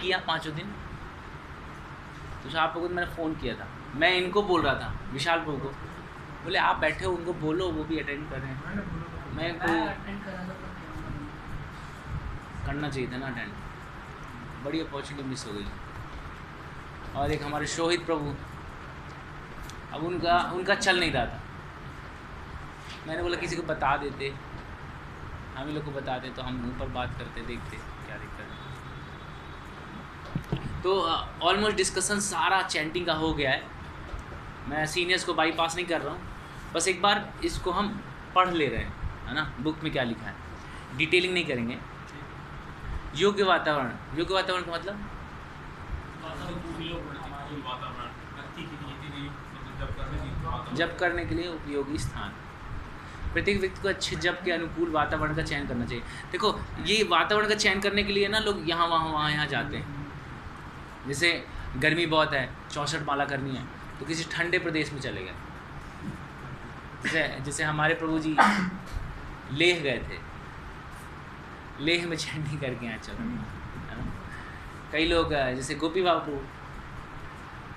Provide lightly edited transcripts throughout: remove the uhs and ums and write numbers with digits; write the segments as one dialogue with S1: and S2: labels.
S1: किया 5 दिन। तो शाह प्रभु को मैंने फ़ोन किया था, मैं इनको बोल रहा था विशाल प्रभु को, बोले आप बैठे हो उनको बोलो, वो भी अटेंड कर रहे हैं। मैं करना चाहिए था ना अटेंड, बड़ी अपॉर्चुनिटी मिस हो गई। और एक हमारे शोहित प्रभु, अब उनका चल नहीं रहा था। मैंने बोला किसी को बता देते, हम ही लोग को बताते तो हम ऊपर बात करते, देखते क्या दिक्कत है। तो ऑलमोस्ट डिस्कशन सारा चैंटिंग का हो गया है। मैं सीनियर्स को बाईपास नहीं कर रहा हूँ, बस एक बार इसको हम पढ़ ले रहे हैं, है ना, बुक में क्या लिखा है, डिटेलिंग नहीं करेंगे। योग्य वातावरण, योग्य वातावरण का मतलब जप करने के लिए उपयोगी स्थान। प्रत्येक व्यक्ति को अच्छे जप के अनुकूल वातावरण का चयन करना चाहिए। देखो ये वातावरण का चयन करने के लिए ना लोग यहाँ वहाँ यहाँ जाते हैं। जैसे गर्मी बहुत है, 64 माला करनी है, तो किसी ठंडे प्रदेश में चले गए। जैसे हमारे प्रभु जी लेह गए थे, लेह में चैंटिंग करके यहाँ चल, है ना। कई लोग जैसे गोपी बापू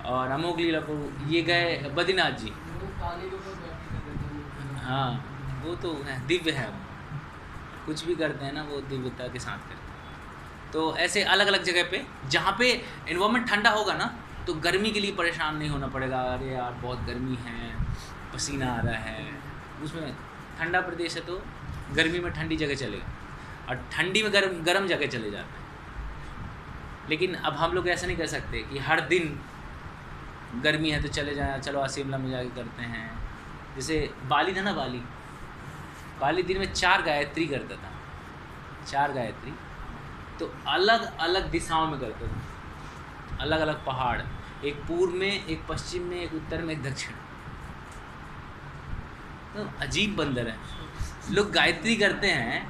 S1: और अमोघ लीला प्रभु, ये गए बद्रीनाथ जी। हाँ वो तो है, दिव्य है, कुछ भी करते हैं ना वो दिव्यता के साथ करते हैं। तो ऐसे अलग अलग जगह पे जहाँ पे एनवायरनमेंट ठंडा होगा ना, तो गर्मी के लिए परेशान नहीं होना पड़ेगा। अरे यार बहुत गर्मी है, पसीना आ रहा है, उसमें ठंडा प्रदेश है तो गर्मी में ठंडी जगह चलेगा, और ठंडी में गर्म जगह चले जाते हैं। लेकिन अब हम लोग ऐसा नहीं कर सकते कि हर दिन गर्मी है तो चले जाए, चलो आज शिमला में जाके करते हैं। जैसे बाली था ना, बाली दिन में 4 गायत्री करता था, 4 गायत्री, तो अलग अलग दिशाओं में करता था, अलग अलग पहाड़, एक पूर्व में, एक पश्चिम में, एक उत्तर में, एक दक्षिण। तो अजीब बंदर है। लोग गायत्री करते हैं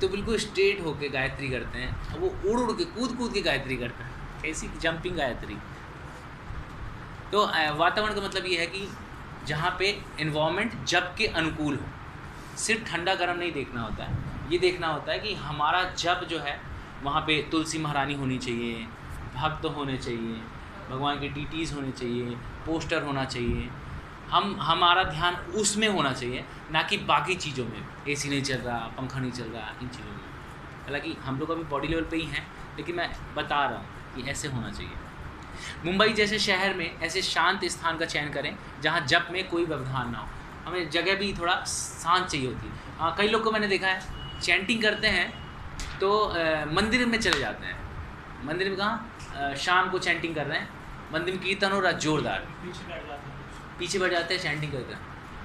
S1: तो बिल्कुल स्ट्रेट होके गायत्री करते हैं, और वो उड़ के कूद के गायत्री करता है, कैसी जंपिंग गायत्री। तो वातावरण का मतलब ये है कि जहाँ पे एनवायरनमेंट जप के अनुकूल हो। सिर्फ ठंडा गर्म नहीं देखना होता है, ये देखना होता है कि हमारा जप जो है वहाँ पे तुलसी महारानी होनी चाहिए, भक्त होने चाहिए, भगवान के डीटीज़ होने चाहिए, पोस्टर होना चाहिए। हमारा ध्यान उसमें होना चाहिए, ना कि बाकी चीज़ों में। एसी नहीं चल रहा, पंखा नहीं चल रहा, इन चीज़ों में। हालांकि हम लोग अभी बॉडी लेवल पे ही हैं, लेकिन मैं बता रहा हूँ कि ऐसे होना चाहिए। मुंबई जैसे शहर में ऐसे शांत स्थान का चयन करें जहाँ जप में कोई व्यवधान ना हो। हमें जगह भी थोड़ा शांत चाहिए होती है। कई लोग को मैंने देखा है चैंटिंग करते हैं तो मंदिर में चले जाते हैं। मंदिर में कहाँ, शाम को चैंटिंग कर रहे हैं, मंदिर में कीर्तन हो रहा जोरदार, पीछे बैठ जाते हैं चैंटिंग करते हैं।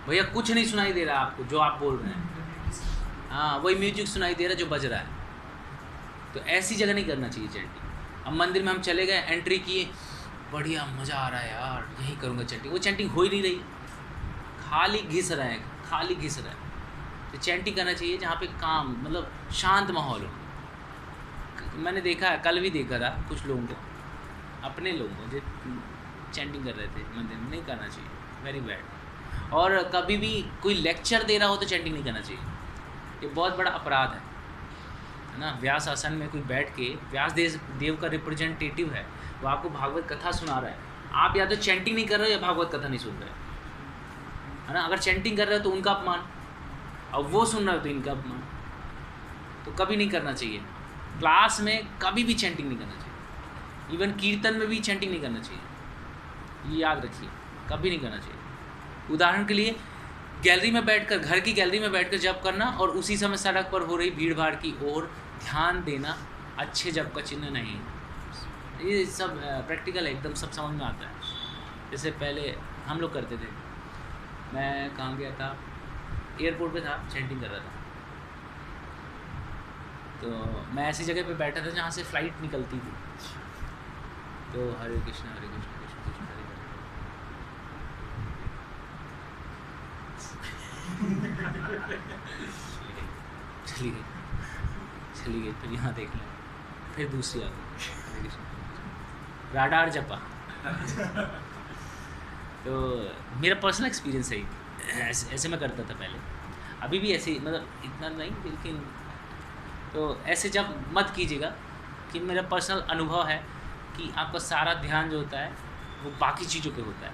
S1: भैया कुछ नहीं सुनाई दे रहा आपको जो आप बोल रहे हैं, हाँ वही म्यूजिक सुनाई दे रहा है जो बज रहा है। तो ऐसी जगह नहीं करना चाहिए चैंटिंग। अब मंदिर में हम चले गए, एंट्री किए, बढ़िया मज़ा आ रहा है यार, यही करूँगा चैंटिंग। वो चैंटिंग हो ही नहीं रही, खाली घिस रहे हैं, खाली घिस रहे हैं। तो चैंटिंग करना चाहिए जहाँ पे काम, मतलब शांत माहौल हो। मैंने देखा है, कल भी देखा था कुछ लोगों को, अपने लोगों को जो चैंटिंग कर रहे थे मंदिर में। नहीं करना चाहिए, वेरी बैड। और कभी भी कोई लेक्चर दे रहा हो तो चैंटिंग नहीं करना चाहिए, ये बहुत बड़ा अपराध है ना। व्यास आसन में कोई बैठ के, व्यास देव का रिप्रेजेंटेटिव है, वो आपको भागवत कथा सुना रहा है, आप या तो चैंटिंग नहीं कर रहे हो या भागवत कथा नहीं सुन रहे, है ना। अगर चैंटिंग कर रहे हो तो उनका अपमान, और वो सुन रहे हो तो इनका अपमान। तो कभी नहीं करना चाहिए। क्लास में कभी भी चैंटिंग नहीं करना चाहिए, इवन कीर्तन में भी चैंटिंग नहीं करना चाहिए, ये याद रखिए, कभी नहीं करना चाहिए। उदाहरण के लिए गैलरी में बैठकर, घर की गैलरी में बैठकर जप करना और उसी समय सड़क पर हो रही भीड़ भाड़ की ओर ध्यान देना अच्छे जप का चिन्ह नहीं। ये सब प्रैक्टिकल है, एकदम सब समझ में आता है। जैसे पहले हम लोग करते थे, मैं कहाँ गया था, एयरपोर्ट पे था, चैंटिंग कर रहा था। तो मैं ऐसी जगह पे बैठा था जहाँ से फ़्लाइट निकलती थी, तो हरे कृष्ण कृष्ण कृष्ण हरे चली गई। फिर यहाँ देख लें, फिर दूसरी आ गई, हरे कृष्ण राडार जपा। तो मेरा पर्सनल एक्सपीरियंस है, ऐसे मैं करता था पहले, अभी भी ऐसे, मतलब इतना नहीं, लेकिन तो ऐसे जब मत कीजिएगा, कि मेरा पर्सनल अनुभव है कि आपका सारा ध्यान जो होता है वो बाकी चीज़ों पे होता है,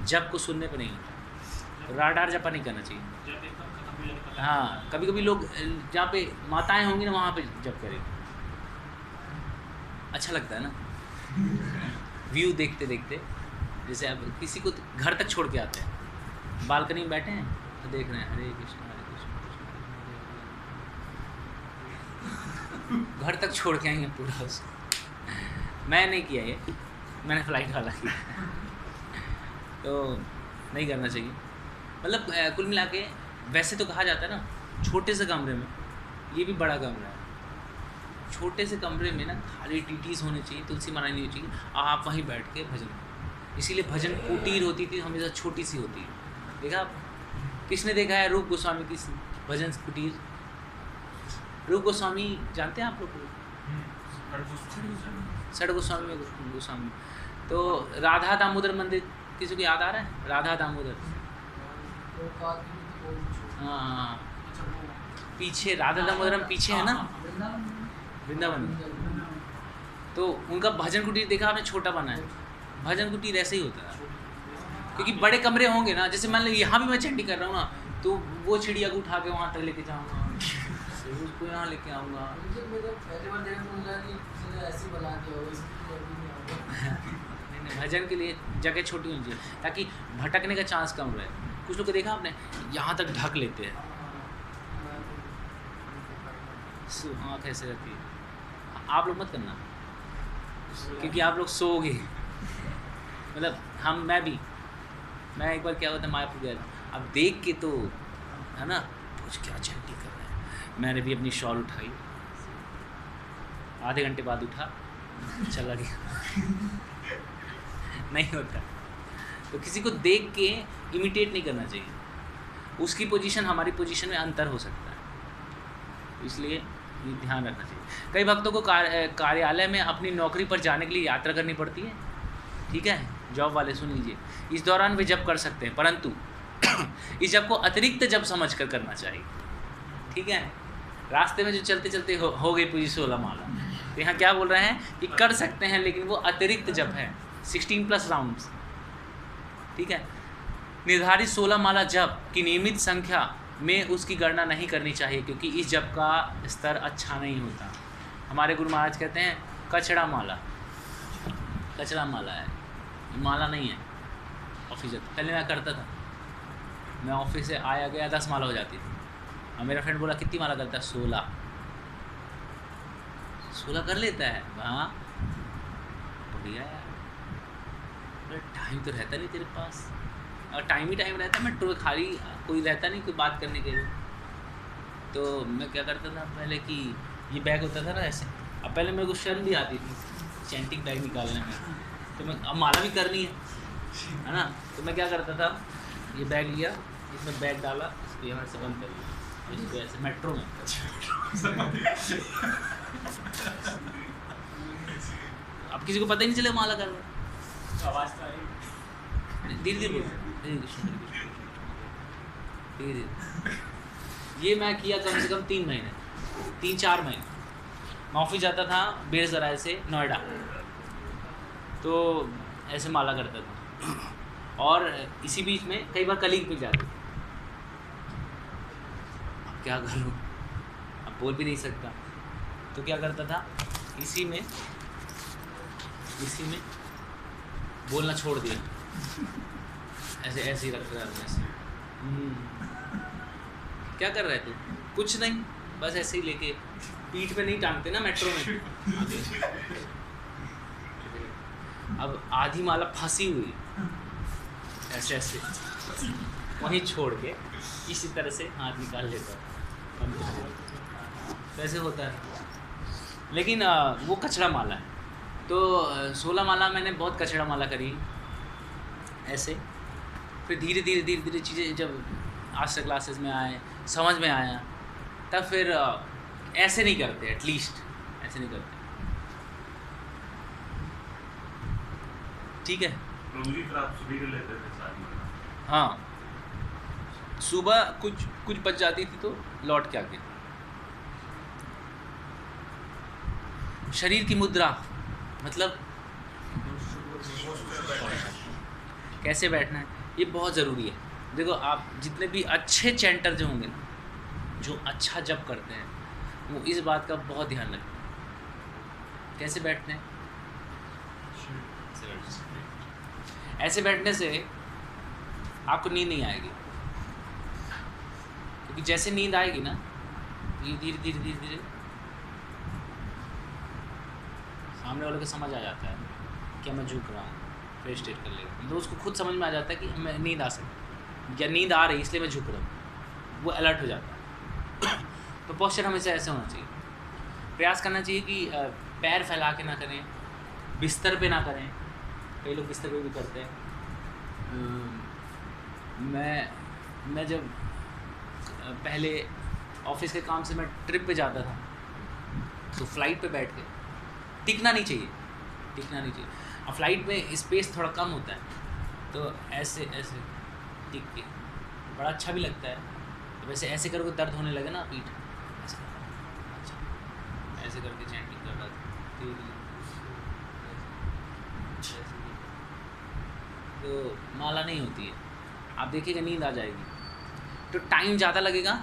S1: जप को सुनने पे नहीं होता। राडार जपा नहीं करना चाहिए। हाँ, कभी कभी लोग जहाँ पे माताएं होंगी ना वहाँ पे जप करें, अच्छा लगता है ना व्यू देखते देखते। जैसे अब किसी को घर तक छोड़ के आते हैं, बालकनी में बैठे हैं तो देख रहे हैं हरे कृष्ण घर तक छोड़ के आएंगे पूरा उसको। मैं नहीं किया ये, मैंने फ्लाइट वाला किया तो नहीं करना चाहिए। मतलब कुल मिला के वैसे तो कहा जाता है ना छोटे से कमरे में, ये भी बड़ा कमरा है, छोटे से कमरे में ना खाली टीटीज होने चाहिए, तुलसी माला नहीं होनी चाहिए, आप वहीं बैठ के भजन। इसीलिए भजन कुटीर होती थी हमेशा छोटी सी होती है। देखा आप, किसने देखा है रूप गोस्वामी की भजन कुटीर? रूप गोस्वामी जानते हैं आप लोग? सड़ गोस्वामी। तो राधा दामोदर मंदिर किसी को याद आ रहा है? राधा दामोदर, हाँ पीछे राधा दामोदरम पीछे है ना वृंदावन। तो उनका भजन कुटीर देखा आपने, छोटा बना है। भजन कुटीर ऐसे ही होता है, क्योंकि बड़े कमरे होंगे ना। जैसे मान लो यहाँ भी मैं चंडी कर रहा हूँ ना, तो वो चिड़िया को उठा के वहाँ तक लेके जाऊँगा, उसको यहाँ लेके आऊँगा। भजन के लिए जगह छोटी होनी चाहिए ताकि भटकने का चांस कम रहे। कुछ लोग को देखा आपने यहाँ तक ढक लेते हैं, आँख ऐसे रहती है। आप लोग मत करना, क्योंकि आप लोग सोओगे। मतलब मैं एक बार क्या होता है मायापुर गया था, अब देख के तो है ना कुछ क्या चंडी कर रहे हैं। मैंने भी अपनी शॉल उठाई, आधे घंटे बाद उठा, चला गया। नहीं होता। तो किसी को देख के इमिटेट नहीं करना चाहिए, उसकी पोजीशन हमारी पोजीशन में अंतर हो सकता है, इसलिए ये ध्यान रखना चाहिए। कई भक्तों को कार्यालय में अपनी नौकरी पर जाने के लिए यात्रा करनी पड़ती है, ठीक है, जॉब वाले सुन लीजिए। इस दौरान वे जप कर सकते हैं, परंतु इस जप को अतिरिक्त जप समझ कर करना चाहिए, ठीक है। रास्ते में जो चलते चलते हो गई पूरी 16 माला, तो यहाँ क्या बोल रहे हैं कि कर सकते हैं, लेकिन वो अतिरिक्त जप है, 16+ राउंड्स, ठीक है। निर्धारित 16 माला जप की नियमित संख्या में उसकी गणना नहीं करनी चाहिए, क्योंकि इस जप का स्तर अच्छा नहीं होता। हमारे गुरु महाराज कहते हैं कचड़ा माला है, माला नहीं है। ऑफिस पहले मैं करता था, मैं ऑफिस से आया गया 10 माला हो जाती थी, और मेरा फ्रेंड बोला कितनी माला करता है? 16 कर लेता है। हाँ बढ़िया यार, टाइम तो रहता नहीं तेरे पास, और टाइम ही टाइम रहता है, मेट्रो खाली कोई रहता नहीं कोई बात करने के लिए। तो मैं क्या करता था पहले कि ये बैग होता था ना ऐसे, अब पहले मेरे को शर्म भी आती थी चैंटिंग बैग निकालने में, तो मैं अब माला भी करनी है ना, तो मैं क्या करता था, ये बैग लिया, इसमें बैग डाला, इसको यहाँ से बंद कर लिया, इसको ऐसे मेट्रो में अब किसी को पता ही नहीं चले माला कर रहा। आवाज़ तो आई, धीरे धीरे। ये मैं किया कम से कम 3-4 महीने। मैं ऑफिस जाता था बेरसराय से नोएडा, तो ऐसे माला करता था, और इसी बीच में कई बार कलीग मिल जाते थे। अब क्या करूँ, अब बोल भी नहीं सकता, तो क्या करता था, इसी में बोलना छोड़ दिया, ऐसे ही रख रहा है ऐसे। क्या कर रहे थे? कुछ नहीं, बस ऐसे ही लेके पीठ पे नहीं टांगते ना मेट्रो में। अब आधी माला फंसी हुई ऐसे वहीं छोड़ के इसी तरह से हाथ निकाल लेता है, वैसे होता है। लेकिन वो कचड़ा माला है, तो 16 माला मैंने बहुत कचड़ा माला करी ऐसे। फिर धीरे धीरे चीज़ें जब आस्था क्लासेस में आए, समझ में आया, तब फिर ऐसे नहीं करते, एटलीस्ट ऐसे नहीं करते, ठीक है। हाँ, सुबह कुछ बच जाती थी तो लौट के आके, शरीर की मुद्रा मतलब कैसे बैठना है, ये बहुत ज़रूरी है। देखो आप जितने भी अच्छे चैंटर जो होंगे ना, जो अच्छा जप करते हैं, वो इस बात का बहुत ध्यान रखते हैं कैसे बैठते हैं। ऐसे बैठने से आपको नींद नहीं आएगी, क्योंकि जैसे नींद आएगी ना, धीरे धीरे धीरे धीरे धीरे सामने वाले को समझ आ जाता है कि मैं झुक रहा हूँ, फ्रेश स्टेट कर लेगा, तो उसको खुद समझ में आ जाता है कि मैं नींद आ सकती या नींद आ रही इसलिए मैं झुक रहा हूँ, वो अलर्ट हो जाता है। तो पोस्चर हमेशा ऐसे होना चाहिए, प्रयास करना चाहिए कि पैर फैला के ना करें, बिस्तर पे ना करें, कई लोग बिस्तर पे भी करते हैं। मैं जब पहले ऑफिस के काम से मैं ट्रिप पे जाता था, तो फ्लाइट पे बैठ के टिकना नहीं चाहिए, टिकना नहीं चाहिए। अब फ्लाइट में स्पेस थोड़ा कम होता है, तो ऐसे ऐसे टिक के बड़ा अच्छा भी लगता है। तो वैसे ऐसे करोगे दर्द होने लगे ना पीठ, ऐसे अच्छा ऐसे करके चैंटिंग कर रहा था, तो माला नहीं होती है, आप देखिएगा नींद आ जाएगी, तो टाइम ज़्यादा लगेगा,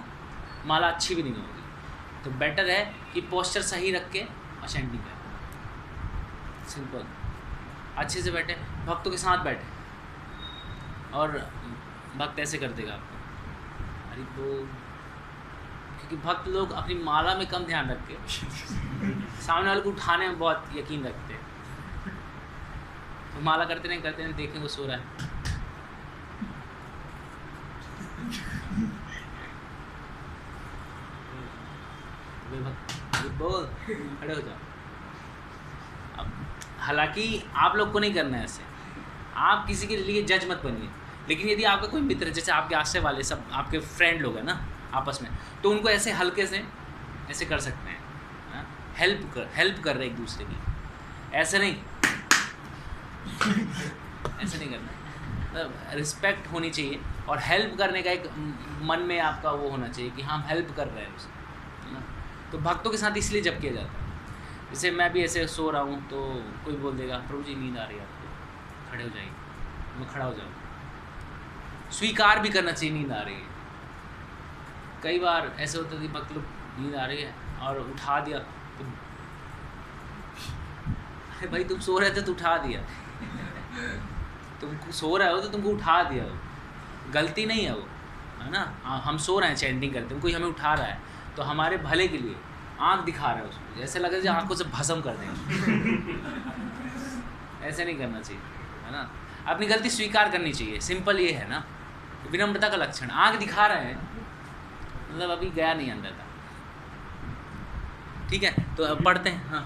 S1: माला अच्छी भी नहीं होगी। तो बेटर है कि पोस्चर सही रख के और चैंटिंग करें, सिंपल, अच्छे से बैठे, भक्तों के साथ बैठे, और भक्त ऐसे कर देगा आपको अरे बोल, क्योंकि भक्त लोग अपनी माला में कम ध्यान रख के सामने वाले को उठाने में बहुत यकीन रखते हैं। तो माला करते नहीं देखें वो सो रहा है, बोल खड़े हो जाओ। अब हालांकि आप लोग को नहीं करना है ऐसे, आप किसी के लिए जज मत बनिए, लेकिन यदि आपका कोई मित्र, जैसे आपके आश्रय वाले सब आपके फ्रेंड लोग हैं ना आपस में, तो उनको ऐसे हल्के से ऐसे कर सकते हैं, हेल्प कर रहे एक दूसरे की, ऐसे नहीं ऐसे नहीं करना है। मतलब रिस्पेक्ट होनी चाहिए, और हेल्प करने का एक मन में आपका वो होना चाहिए कि हम हेल्प कर रहे हैं उसको, है ना। तो भक्तों के साथ इसलिए जप किया जाता है। जैसे मैं भी ऐसे सो रहा हूँ तो कोई बोल देगा प्रभु जी नींद आ रही है आपको, खड़े हो जाइए, मैं खड़ा हो जाऊँ। स्वीकार भी करना चाहिए नींद आ रही है। कई बार ऐसे होता है कि भक्त लोग नींद आ रही है और उठा दिया, तो भाई तुम सो रहे थे तो उठा दिया, तुम सो रहे हो तो तुमको उठा दिया, वो गलती नहीं है वो, है ना। हम सो रहे हैं चैंटिंग करते हैं, कोई हमें उठा रहा है तो हमारे भले के लिए आँख दिखा रहा है उसको, ऐसे लगे जैसे आँखों से भस्म कर देंगे। ऐसे नहीं करना चाहिए, है ना। अपनी गलती स्वीकार करनी चाहिए, सिंपल ये है ना, विनम्रता का लक्षण। आँख दिखा रहे हैं मतलब अभी गया नहीं अंदर का, ठीक है। तो अब पढ़ते हैं। हाँ,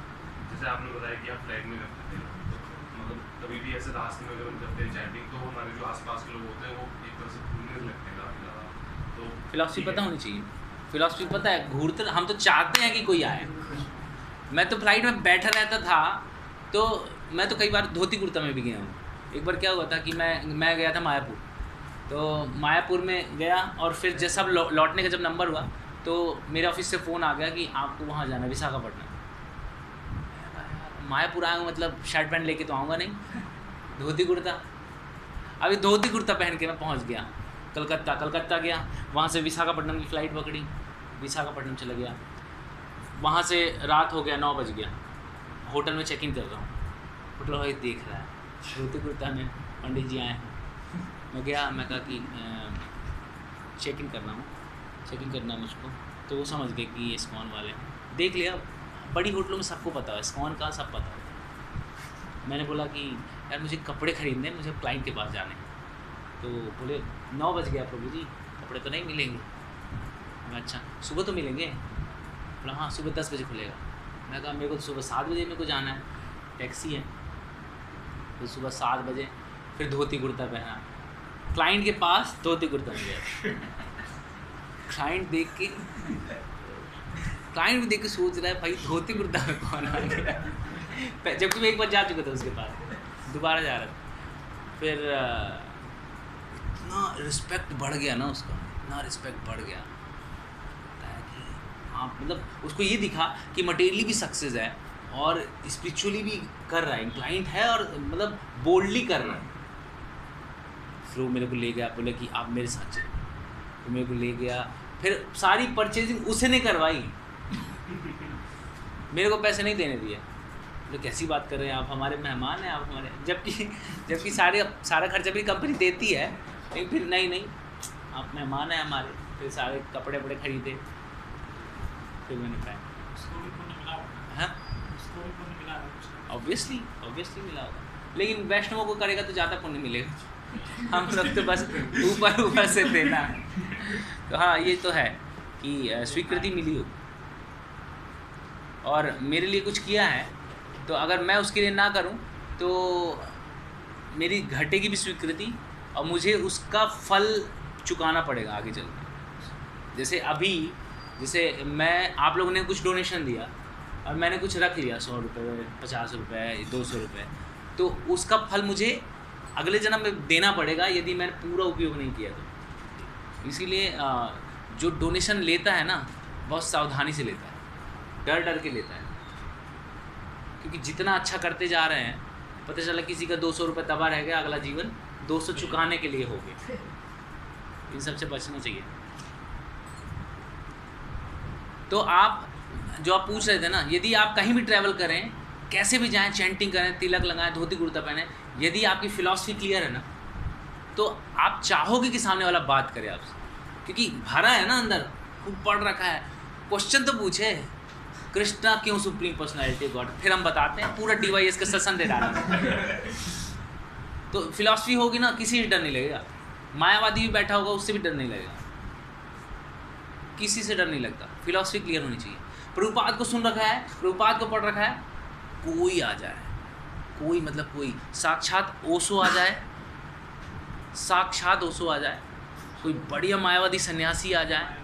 S2: जैसे आपने बताया कि आप फ्लाइट में करते थे, तो मतलब कभी भी ऐसे रास्ते में अगर हम करते हैं चैंटिंग, तो हमारे जो आसपास के लोग होते हैं वो एक तरह से घूरने लगते हैं काफ़ी ज़्यादा। तो
S1: फिलॉसफी पता होनी चाहिए, फिलॉसफी पता है, घूरते हम तो चाहते हैं कि कोई आए। मैं तो फ्लाइट में बैठा रहता था, तो मैं तो कई बार धोती कुर्ता में भी गया हूँ। एक बार क्या हुआ था कि मैं गया था मायापुर, तो मायापुर में गया, और फिर जब सब लौटने का जब नंबर हुआ तो मेरे ऑफिस से फ़ोन आ गया कि आपको वहाँ जाना है, विशाखापट्टनम। मायापुर आया हूँ, मतलब शर्ट पैंट लेके तो आऊँगा नहीं, धोती कुर्ता। अभी धोती कुर्ता पहन के मैं पहुँच गया कलकत्ता गया, वहाँ से विशाखापट्टनम की फ़्लाइट पकड़ी, विशाखापट्टनम चला गया। वहाँ से रात हो गया, 9 बज गया, होटल में चेक इन कर रहा हूँ, होटल वाला देख रहा है धोती कुर्ता में, पंडित जी आए हैं। मैं गया, मैं कहा कि चेक इन करना है मुझको, तो वो समझ गए कि ये इस्कॉन वाले हैं। देख लिया, बड़ी होटलों में सबको पता है, इस्कॉन का सब पता है। मैंने बोला कि यार मुझे कपड़े खरीदने, मुझे क्लाइंट के पास जाने हैं। तो बोले 9 बज गया प्रभु जी, कपड़े तो नहीं मिलेंगे। मैं अच्छा, सुबह तो मिलेंगे? बोला हाँ, सुबह 10 बजे खुलेगा। मैं कहा मेरे को सुबह 7 बजे मेरे को जाना है, टैक्सी है। तो सुबह 7 बजे फिर धोती कुर्ता पहना, क्लाइंट के पास धोती कुर्ता में गया। क्लाइंट भी देख के सोच रहा है भाई धोती कुर्ता में कौन आ गया, जबकि मैं एक बार जा चुका था उसके पास, दोबारा जा रहा था। फिर इतना रिस्पेक्ट बढ़ गया ना उसका, इतना रिस्पेक्ट बढ़ गया कि हाँ, मतलब उसको ये दिखा कि मटेरियली भी सक्सेस है और स्पिरिचुअली भी कर रहा है, इंक्लाइंट है और मतलब बोल्डली कर रहा है। फिर वो मेरे को ले गया, बोले कि आप मेरे साथ चलो, तो मेरे को ले गया, फिर सारी परचेजिंग उसने करवाई, मेरे को पैसे नहीं देने दिए। तो कैसी बात कर रहे हैं आप, हमारे मेहमान हैं आप हमारे, जबकि सारा खर्चा भी कंपनी देती है, लेकिन फिर नहीं आप मेहमान हैं हमारे। फिर सारे कपड़े वपड़े खरीदे, फिर मैंने पहना। हाँ ऑब्वियसली मिला होगा, लेकिन वैष्णवों को करेगा तो ज़्यादा पुण्य मिलेगा, हम लोग तो बस ऊपर से देना। तो हाँ ये तो है कि स्वीकृति मिली हो और मेरे लिए कुछ किया है, तो अगर मैं उसके लिए ना करूं तो मेरी घटेगी भी स्वीकृति और मुझे उसका फल चुकाना पड़ेगा आगे चल के। जैसे मैं आप लोगों ने कुछ डोनेशन दिया और मैंने कुछ रख लिया, 100 रुपये, 50 रुपये, 200 रुपये, तो उसका फल मुझे अगले जन्म में देना पड़ेगा यदि मैंने पूरा उपयोग नहीं किया तो। इसीलिए जो डोनेशन लेता है ना बहुत सावधानी से लेता है, डर के लेता है, क्योंकि जितना अच्छा करते जा रहे हैं पता चला किसी का 200 रुपये तबाह रह गया, अगला जीवन 200 चुकाने के लिए हो गया। इन सबसे बचना चाहिए। तो आप जो आप पूछ रहे थे ना, यदि आप कहीं भी ट्रैवल करें, कैसे भी जाएं, चैंटिंग करें, तिलक लगाएं, धोती कुर्ता पहने, यदि आपकी फिलॉसफी क्लियर है ना तो आप चाहोगे कि सामने वाला बात करे आपसे, क्योंकि भरा है ना अंदर, खूब पढ़ रखा है। क्वेश्चन तो पूछे, कृष्णा क्यों सुप्रीम पर्सनैलिटी गॉड, फिर हम बताते हैं, पूरा डिवाइस का सेशन दे डाला। तो फिलॉसफी होगी ना, किसी से डर नहीं लगेगा। मायावादी भी बैठा होगा, उससे भी डर नहीं लगेगा, किसी से डर नहीं लगता। फिलॉसफी क्लियर होनी चाहिए। प्रभुपाद को सुन रखा है, प्रभुपाद को पढ़ रखा है, कोई आ जाए, कोई मतलब कोई साक्षात ओशो आ जाए, कोई बढ़िया मायावादी सन्यासी आ जाए,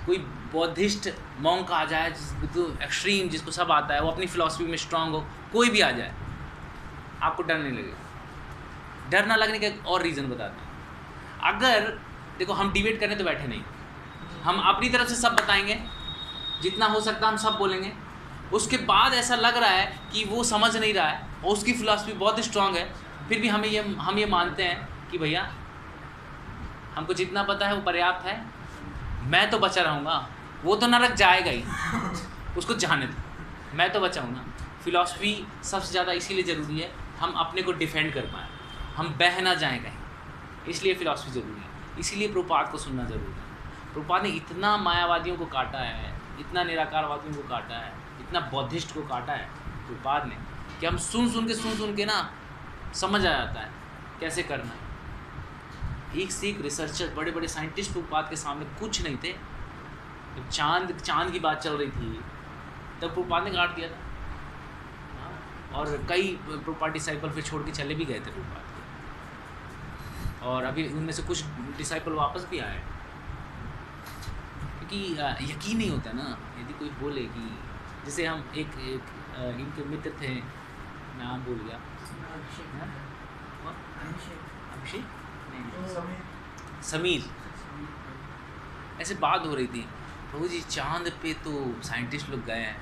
S1: कोई बौद्धिस्ट मॉन्क आ जाए जिसको एक्सट्रीम, जिसको सब आता है, वो अपनी फिलॉसफी में स्ट्रांग हो, कोई भी आ जाए, आपको डर नहीं लगेगा। डर ना लगने का एक और रीज़न बताते हैं। अगर देखो हम डिबेट करने तो बैठे नहीं, हम अपनी तरफ से सब बताएंगे, जितना हो सकता हम सब बोलेंगे। उसके बाद ऐसा लग रहा है कि वो समझ नहीं रहा है और उसकी फिलॉसफी बहुत स्ट्रांग है, फिर भी हम ये मानते हैं कि भैया हमको जितना पता है वो पर्याप्त है, मैं तो बचा रहूँगा, वो तो नरक जाएगा ही, उसको जाने दो, मैं तो बचा हूँ ना। फिलॉसफी सबसे ज़्यादा इसीलिए ज़रूरी है, हम अपने को डिफेंड कर पाएँ, हम बह ना जाएँ कहीं, इसलिए फ़िलॉसफी ज़रूरी है। इसीलिए प्रभुपाद को सुनना ज़रूरी है। प्रभुपाद ने इतना मायावादियों को काटा है, इतना निराकारवादियों को काटा है, इतना बौद्धिस्ट को काटा है प्रभुपाद ने, कि हम सुन के ना समझ आ जाता है कैसे करना है। एक से एक रिसर्चर, बड़े बड़े साइंटिस्ट प्रभुपाद के सामने कुछ नहीं थे। जब चांद की बात चल रही थी तब प्रभुपाद ने काट दिया था। और कई प्रभुपाद डिसाइपल फिर छोड़ के चले भी गए थे प्रभुपाद के, और अभी उनमें से कुछ डिसाइपल वापस भी आए, क्योंकि यकीन नहीं होता ना यदि कोई बोले कि, जैसे हम एक इनके मित्र थे, नाम भूल गया, अभिषेक समीर, ऐसे बात हो रही थी, प्रभु जी चांद पे तो साइंटिस्ट लोग गए हैं,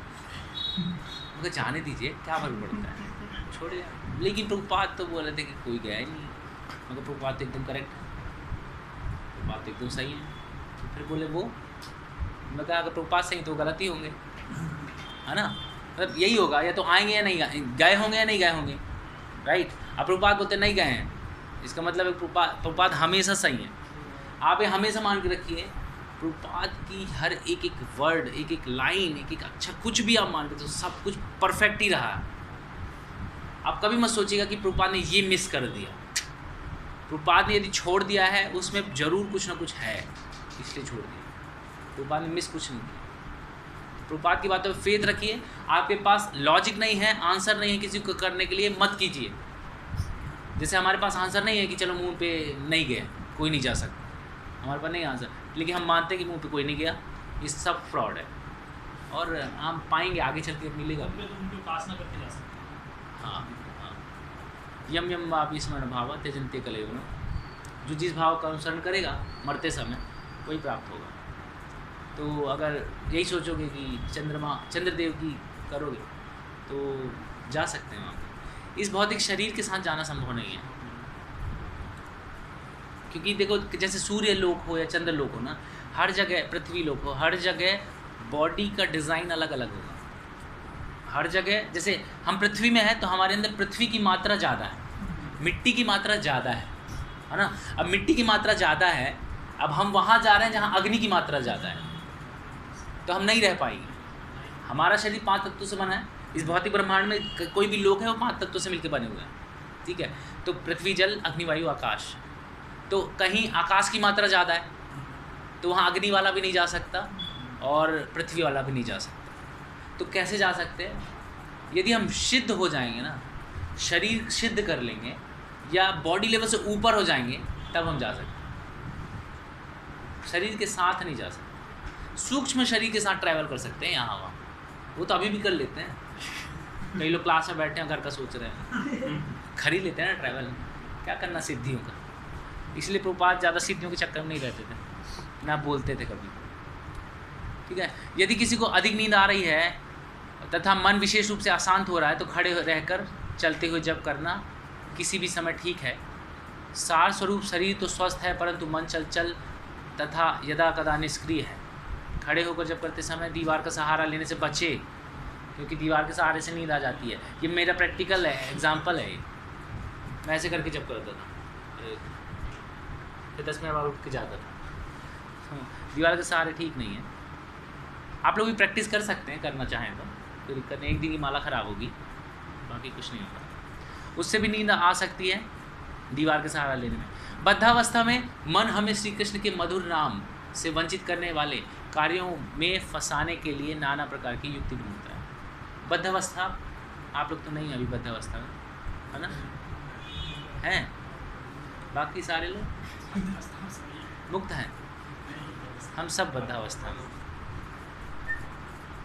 S1: उनको जाने दीजिए, क्या फर्क पड़ता है, छोड़िए। लेकिन प्रभुपाद तो बोल रहे थे कि कोई गया ही नहीं। मगर प्रभुपाद तो एकदम करेक्ट है, प्रभुपाद तो एकदम सही है। तो फिर बोले वो, मैं कहा अगर प्रभुपाद सही तो गलती होंगे, है ना, मतलब यही होगा, या तो आएंगे या नहीं गए होंगे, या नहीं गए होंगे, राइट। अब प्रभुपाद बोलते नहीं गए हैं, इसका मतलब प्रभुपाद हमेशा सही है। आप ये हमेशा मान के रखिए, प्रभुपाद की हर एक एक वर्ड, एक एक लाइन, एक एक अक्षर, कुछ भी आप मान के तो सब कुछ परफेक्ट ही रहा। आप कभी मत सोचिएगा कि प्रभुपाद ने ये मिस कर दिया। प्रभुपाद ने यदि छोड़ दिया है उसमें ज़रूर कुछ ना कुछ है, इसलिए छोड़ दिया। प्रभुपाद ने मिस कुछ नहीं किया। प्रभुपाद की बातों पर फेथ रखिए। आपके पास लॉजिक नहीं है, आंसर नहीं है किसी को करने के लिए, मत कीजिए। जैसे हमारे पास आंसर नहीं है कि चलो मून पे नहीं गए, कोई नहीं जा सकता, हमारे पास नहीं आंसर, लेकिन हम मानते हैं कि मून पे कोई नहीं गया, ये सब फ्रॉड है। और हम पाएंगे आगे चल के मिलेगा,
S3: उनके उपासना करके जा सकते हैं।
S1: हाँ, यम यम वापी स्मरण भाव त्यजन्ते कलयुग, जो जिस भाव का अनुसरण करेगा मरते समय वही प्राप्त होगा। तो अगर यही सोचोगे कि चंद्रदेव की करोगे तो जा सकते हैं वहाँ पे। इस भौतिक शरीर के साथ जाना संभव नहीं है, क्योंकि देखो जैसे सूर्य लोक हो या चंद्र लोक हो ना, हर जगह पृथ्वी लोक हो, हर जगह बॉडी का डिज़ाइन अलग अलग होगा। हर जगह जैसे हम पृथ्वी में है तो हमारे अंदर पृथ्वी की मात्रा ज़्यादा है, मिट्टी की मात्रा ज़्यादा है ना। अब मिट्टी की मात्रा ज़्यादा है, अब हम वहाँ जा रहे हैं जहाँ अग्नि की मात्रा ज़्यादा है, तो हम नहीं रह पाएंगे। हमारा शरीर 5 तत्वों से बना है, इस भौतिक ब्रह्मांड में कोई भी लोक है वो 5 तत्वों से मिलकर बने हुए हैं, ठीक है। तो पृथ्वी, जल, अग्नि, वायु, आकाश। तो कहीं आकाश की मात्रा ज़्यादा है तो वहाँ अग्नि वाला भी नहीं जा सकता और पृथ्वी वाला भी नहीं जा सकता। तो कैसे जा सकते हैं? यदि हम सिद्ध हो जाएंगे ना, शरीर सिद्ध कर लेंगे या बॉडी लेवल से ऊपर हो जाएंगे, तब हम जा सकते हैं। शरीर के साथ नहीं जा सकते। सूक्ष्म शरीर के साथ ट्रैवल कर सकते हैं यहाँ वहाँ, वो तो अभी भी कर लेते हैं। कई लोग क्लास में बैठे हैं, घर का सोच रहे हैं, खरीद लेते हैं ना ट्रैवल, क्या करना सिद्धियों का। इसलिए प्रभुपाद ज़्यादा सिद्धियों के चक्कर में नहीं रहते थे, ना बोलते थे कभी, ठीक है। यदि किसी को अधिक नींद आ रही है तथा मन विशेष रूप से अशांत हो रहा है तो खड़े रहकर चलते हुए जप करना किसी भी समय ठीक है। सार स्वरूप शरीर तो स्वस्थ है, परंतु मन चंचल तथा यदा कदा निष्क्रिय है। खड़े होकर जप करते समय दीवार का सहारा लेने से बचे, क्योंकि दीवार के सहारे से नींद आ जाती है। ये मेरा प्रैक्टिकल है, एग्जाम्पल है। मैं ऐसे करके जप करता था, फिर 10 मिनट बाद उठ के जाता था। दीवार के सहारे ठीक नहीं है। आप लोग भी प्रैक्टिस कर सकते हैं, करना चाहें तो कोई दिक्कत नहीं। एक दिन की माला ख़राब होगी, बाकी कुछ नहीं होगा। उससे भी नींद आ सकती है दीवार के सहारा लेने में। बद्धावस्था में मन हमें श्री कृष्ण के मधुर नाम से वंचित करने वाले कार्यों में फंसाने के लिए नाना प्रकार की युक्ति ढूंढता है। बद्धावस्था, आप लोग तो नहीं अभी बद्धावस्था में, है ना? हैं बाकी सारे लोग मुक्त हैं, हम सब बद्धावस्था में।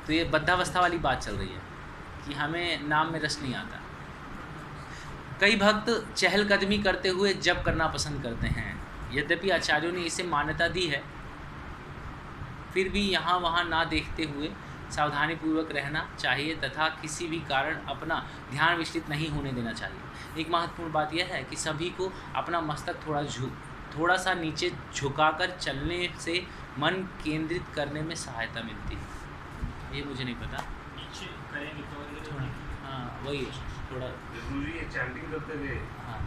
S1: तो ये बद्धावस्था वाली बात चल रही है कि हमें नाम में रस नहीं आता। कई भक्त चहलकदमी करते हुए जप करना पसंद करते हैं। यद्यपि आचार्यों ने इसे मान्यता दी है, फिर भी यहाँ वहाँ ना देखते हुए सावधानीपूर्वक रहना चाहिए तथा किसी भी कारण अपना ध्यान विचलित नहीं होने देना चाहिए। एक महत्वपूर्ण बात यह है कि सभी को अपना मस्तक थोड़ा सा नीचे झुकाकर चलने से मन केंद्रित करने में सहायता मिलती है। ये मुझे नहीं पता, थोड़ा हाँ वही थोड़ा
S2: जरूरी है चैंटिंग करते हुए।
S1: हाँ,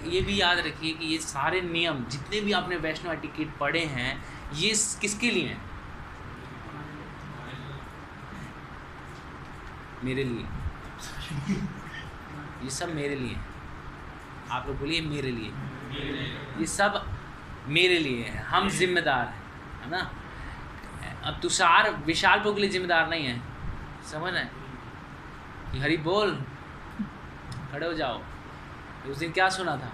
S1: ये भी याद रखिए कि ये सारे नियम जितने भी आपने वैष्णव एटिकेट पढ़े हैं, ये किसके लिए हैं? मेरे लिए। ये सब मेरे लिए हैं। आप लोग बोलिए मेरे लिए। ये सब मेरे लिए है, हम जिम्मेदार हैं, है ना? अब तुषार विशाल के लिए जिम्मेदार नहीं है, समझ रहे कि हरि बोल, खड़े हो जाओ। उस दिन क्या सुना था?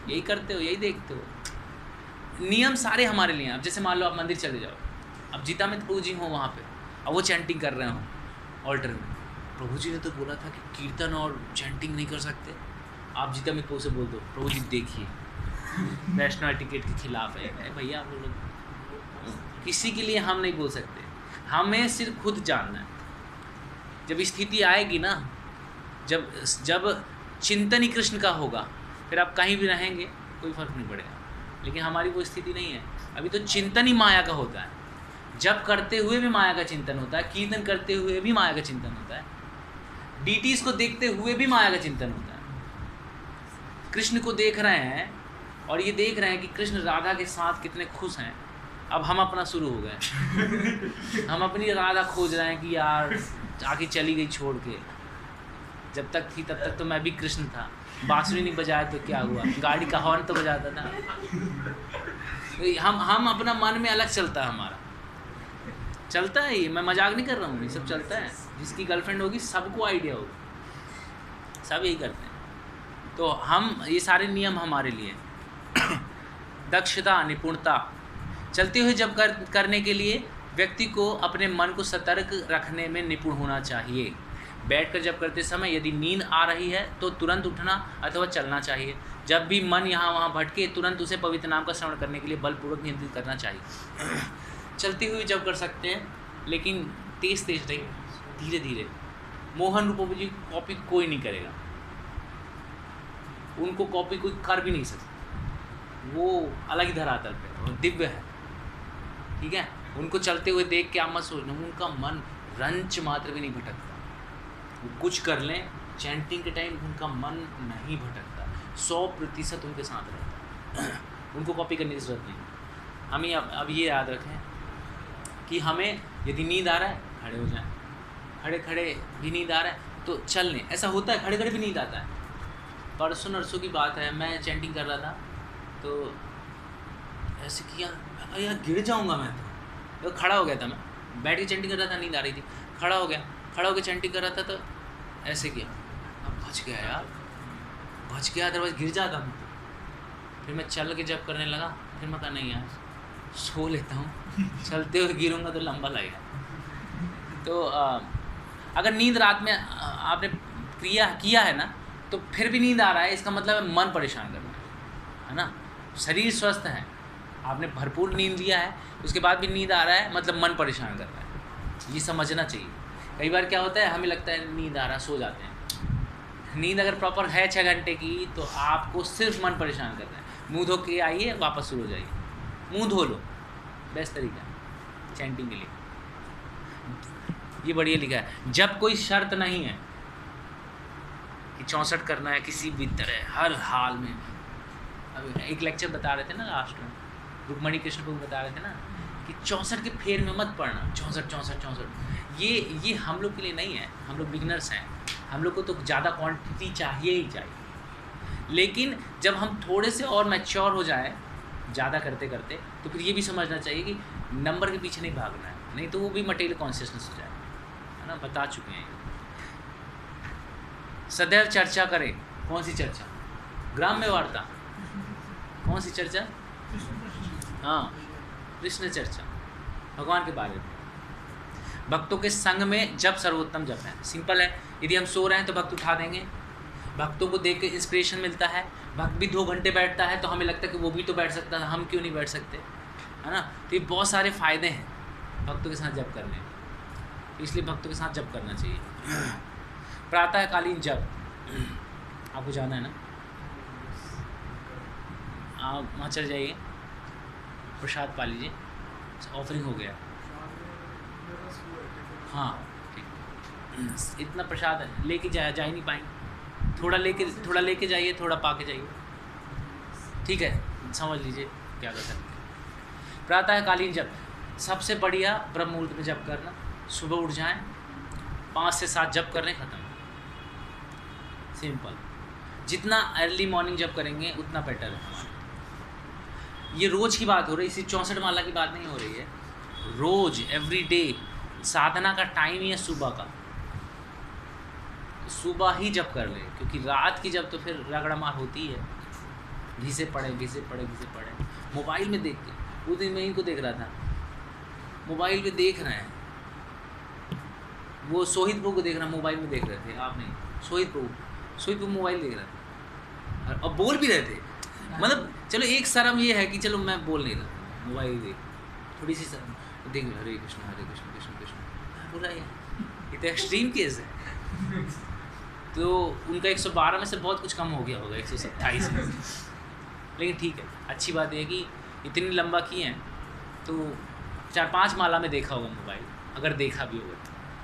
S1: यही करते हो, यही देखते हो। नियम सारे हमारे लिए हैं। अब जैसे मान लो आप मंदिर चले जाओ, अब जीता में प्रभु जी हो वहाँ पे, अब वो चैंटिंग कर रहे हो ऑल्टर में। प्रभु जी ने तो बोला था कि कीर्तन और चैंटिंग नहीं कर सकते। आप जीता में प्रभु से बोल दो, प्रभु जी देखिए वैष्णव एटिकेट के खिलाफ है भैया। आप लोग किसी के लिए हम नहीं बोल सकते, हमें सिर्फ खुद जानना है। जब स्थिति आएगी ना, जब चिंतन ही कृष्ण का होगा, फिर आप कहीं भी रहेंगे कोई फर्क नहीं पड़ेगा। लेकिन हमारी वो स्थिति नहीं है। अभी तो चिंतन ही माया का होता है। जब करते हुए भी माया का चिंतन होता है, कीर्तन करते हुए भी माया का चिंतन होता है, डीटीज को देखते हुए भी माया का चिंतन होता है। कृष्ण को देख रहे हैं और ये देख रहे हैं कि कृष्ण राधा के साथ कितने खुश हैं। अब हम अपना शुरू हो गए, हम अपनी राधा खोज रहे हैं कि यार आके चली गई छोड़ के। जब तक थी तब तक तो मैं भी कृष्ण था। बांसुरी नहीं बजाया तो क्या हुआ, गाड़ी का हॉर्न तो बजाता था। तो हम अपना मन में अलग चलता है, हमारा चलता है। ये मैं मजाक नहीं कर रहा हूँ, ये सब चलता है। जिसकी गर्लफ्रेंड होगी सबको आइडिया होगा, सब यही करते हैं। तो हम ये सारे नियम हमारे लिए दक्षता, निपुणता। चलते हुए जब करने के लिए व्यक्ति को अपने मन को सतर्क रखने में निपुण होना चाहिए। बैठकर जब करते समय यदि नींद आ रही है तो तुरंत उठना अथवा चलना चाहिए। जब भी मन यहाँ वहाँ भटके, तुरंत उसे पवित्र नाम का श्रवण करने के लिए बलपूर्वक नियंत्रित करना चाहिए। चलते हुए जब कर सकते हैं, लेकिन तेज तेज नहीं, धीरे धीरे। मोहन रूपों जी कॉपी कोई नहीं करेगा, उनको कॉपी कोई कर भी नहीं सकता, वो अलग ही धरातल पे और दिव्य है, ठीक है। उनको चलते हुए देख के आप मत सोचना, उनका मन रंच मात्र भी नहीं भटकता। वो कुछ कर लें, चैंटिंग के टाइम उनका मन नहीं भटकता, 100% उनके साथ रहता है। उनको कॉपी करने की ज़रूरत नहीं। हमें अब ये याद रखें कि हमें यदि नींद आ रहा है खड़े हो जाएं, खड़े खड़े भी नींद आ रहा है तो चल लें। ऐसा होता है, खड़े खड़े भी नींद आता है। परसों नरसों की बात है, मैं चैंटिंग कर रहा था तो ऐसे किया, यार गिर जाऊंगा मैं तो खड़ा हो गया था। मैं बैठ के चैंटिंग कर रहा था, नींद आ रही थी, खड़ा हो गया, खड़ा होकर चैंटिंग कर रहा था तो ऐसे किया, अब बच गया यार, बच गया, अदरवाइज गिर जाता मैं। फिर मैं चल के जब करने लगा, फिर मैं कहा नहीं यार सो लेता हूँ, चलते हुए गिरूंगा तो लंबा लगेगा। तो अगर नींद रात में आपने किया है ना, तो फिर भी नींद आ रहा है, इसका मतलब मन परेशान कर रहा है ना। शरीर स्वस्थ है, आपने भरपूर नींद लिया है, उसके बाद भी नींद आ रहा है, मतलब मन परेशान कर रहा है, ये समझना चाहिए। कई बार क्या होता है, हमें लगता है नींद आ रहा, सो जाते हैं। नींद अगर प्रॉपर है 6 घंटे की, तो आपको सिर्फ मन परेशान कर रहा है। मुँह धो के आइए, वापस शुरू हो जाइए, मुँह धो लो, बेस्ट तरीका चैंटिंग के लिए। ये बढ़िया लिखा है, जब कोई शर्त नहीं है कि 64 करना है किसी भी तरह, हर हाल में। अब एक लेक्चर बता रहे थे ना लास्ट में, रुक्मणी कृष्ण को बता रहे थे ना कि 64 के फेर में मत पढ़ना, 64। ये हम लोग के लिए नहीं है, हम लोग बिगनर्स हैं, हम लोग को तो ज़्यादा क्वांटिटी चाहिए ही चाहिए। लेकिन जब हम थोड़े से और मैच्योर हो जाएं ज़्यादा करते करते, तो फिर ये भी समझना चाहिए कि नंबर के पीछे नहीं भागना है, नहीं तो वो भी मटेरियल कॉन्शियसनेस हो जाए, है ना, बता चुके हैं। सदैव चर्चा करें। कौन सी चर्चा? ग्राम्य वार्ता। कौन सी चर्चा? हाँ, कृष्ण चर्चा, भगवान के बारे में। भक्तों के संग में जब सर्वोत्तम जप है। सिंपल है, यदि हम सो रहे हैं तो भक्त उठा देंगे, भक्तों को देख के इंस्पिरेशन मिलता है। भक्त भी 2 घंटे बैठता है तो हमें लगता है कि वो भी तो बैठ सकता है, हम क्यों नहीं बैठ सकते, है ना। तो ये बहुत सारे फ़ायदे हैं भक्तों के साथ जप करने, इसलिए भक्तों के साथ जप करना चाहिए। प्रातःकालीन जप, आपको जाना है ना, आप वहाँ चल जाइए, प्रसाद पा लीजिए, ऑफरिंग हो गया। हाँ ठीक, इतना प्रसाद है, लेके जा ही नहीं पाएंगे, थोड़ा लेके जाइए, थोड़ा पा के जाइए, ठीक है, समझ लीजिए क्या कर सकते हैं। प्रातःकालीन जप सबसे बढ़िया ब्रह्म मुहूर्त में जप करना। सुबह उठ जाएं, 5 से 7 जप करने, ख़त्म, सिंपल। जितना अर्ली मॉर्निंग जप करेंगे उतना बेटर है हमारा। ये रोज़ की बात हो रही है, इसी 64 माला की बात नहीं हो रही है, रोज़ एवरी डे। साधना का टाइम ही है सुबह का, सुबह ही जप कर ले, क्योंकि रात की जब तो फिर रगड़मार होती है, घिसे पड़े मोबाइल में देख के। उस दिन मैं इनको देख रहा था, मोबाइल में देख रहे हैं, वो सोहित प्रभु को देख रहा, मोबाइल में देख रहे थे, आप नहीं, सोहित प्रभु मोबाइल देख रहा था और बोल भी रहे थे। मतलब चलो एक शर्म ये है कि चलो मैं बोल नहीं रहा, मोबाइल देख, थोड़ी सी शर्म देख, हरे कृष्ण कृष्ण कृष्ण बोला, ये तो एक्सट्रीम केस है। तो उनका 112 में से बहुत कुछ कम हो गया होगा, 127 में। लेकिन ठीक है, अच्छी बात यह है कि इतनी लंबा किए हैं तो 4-5 माला में देखा होगा मोबाइल, अगर देखा भी होगा,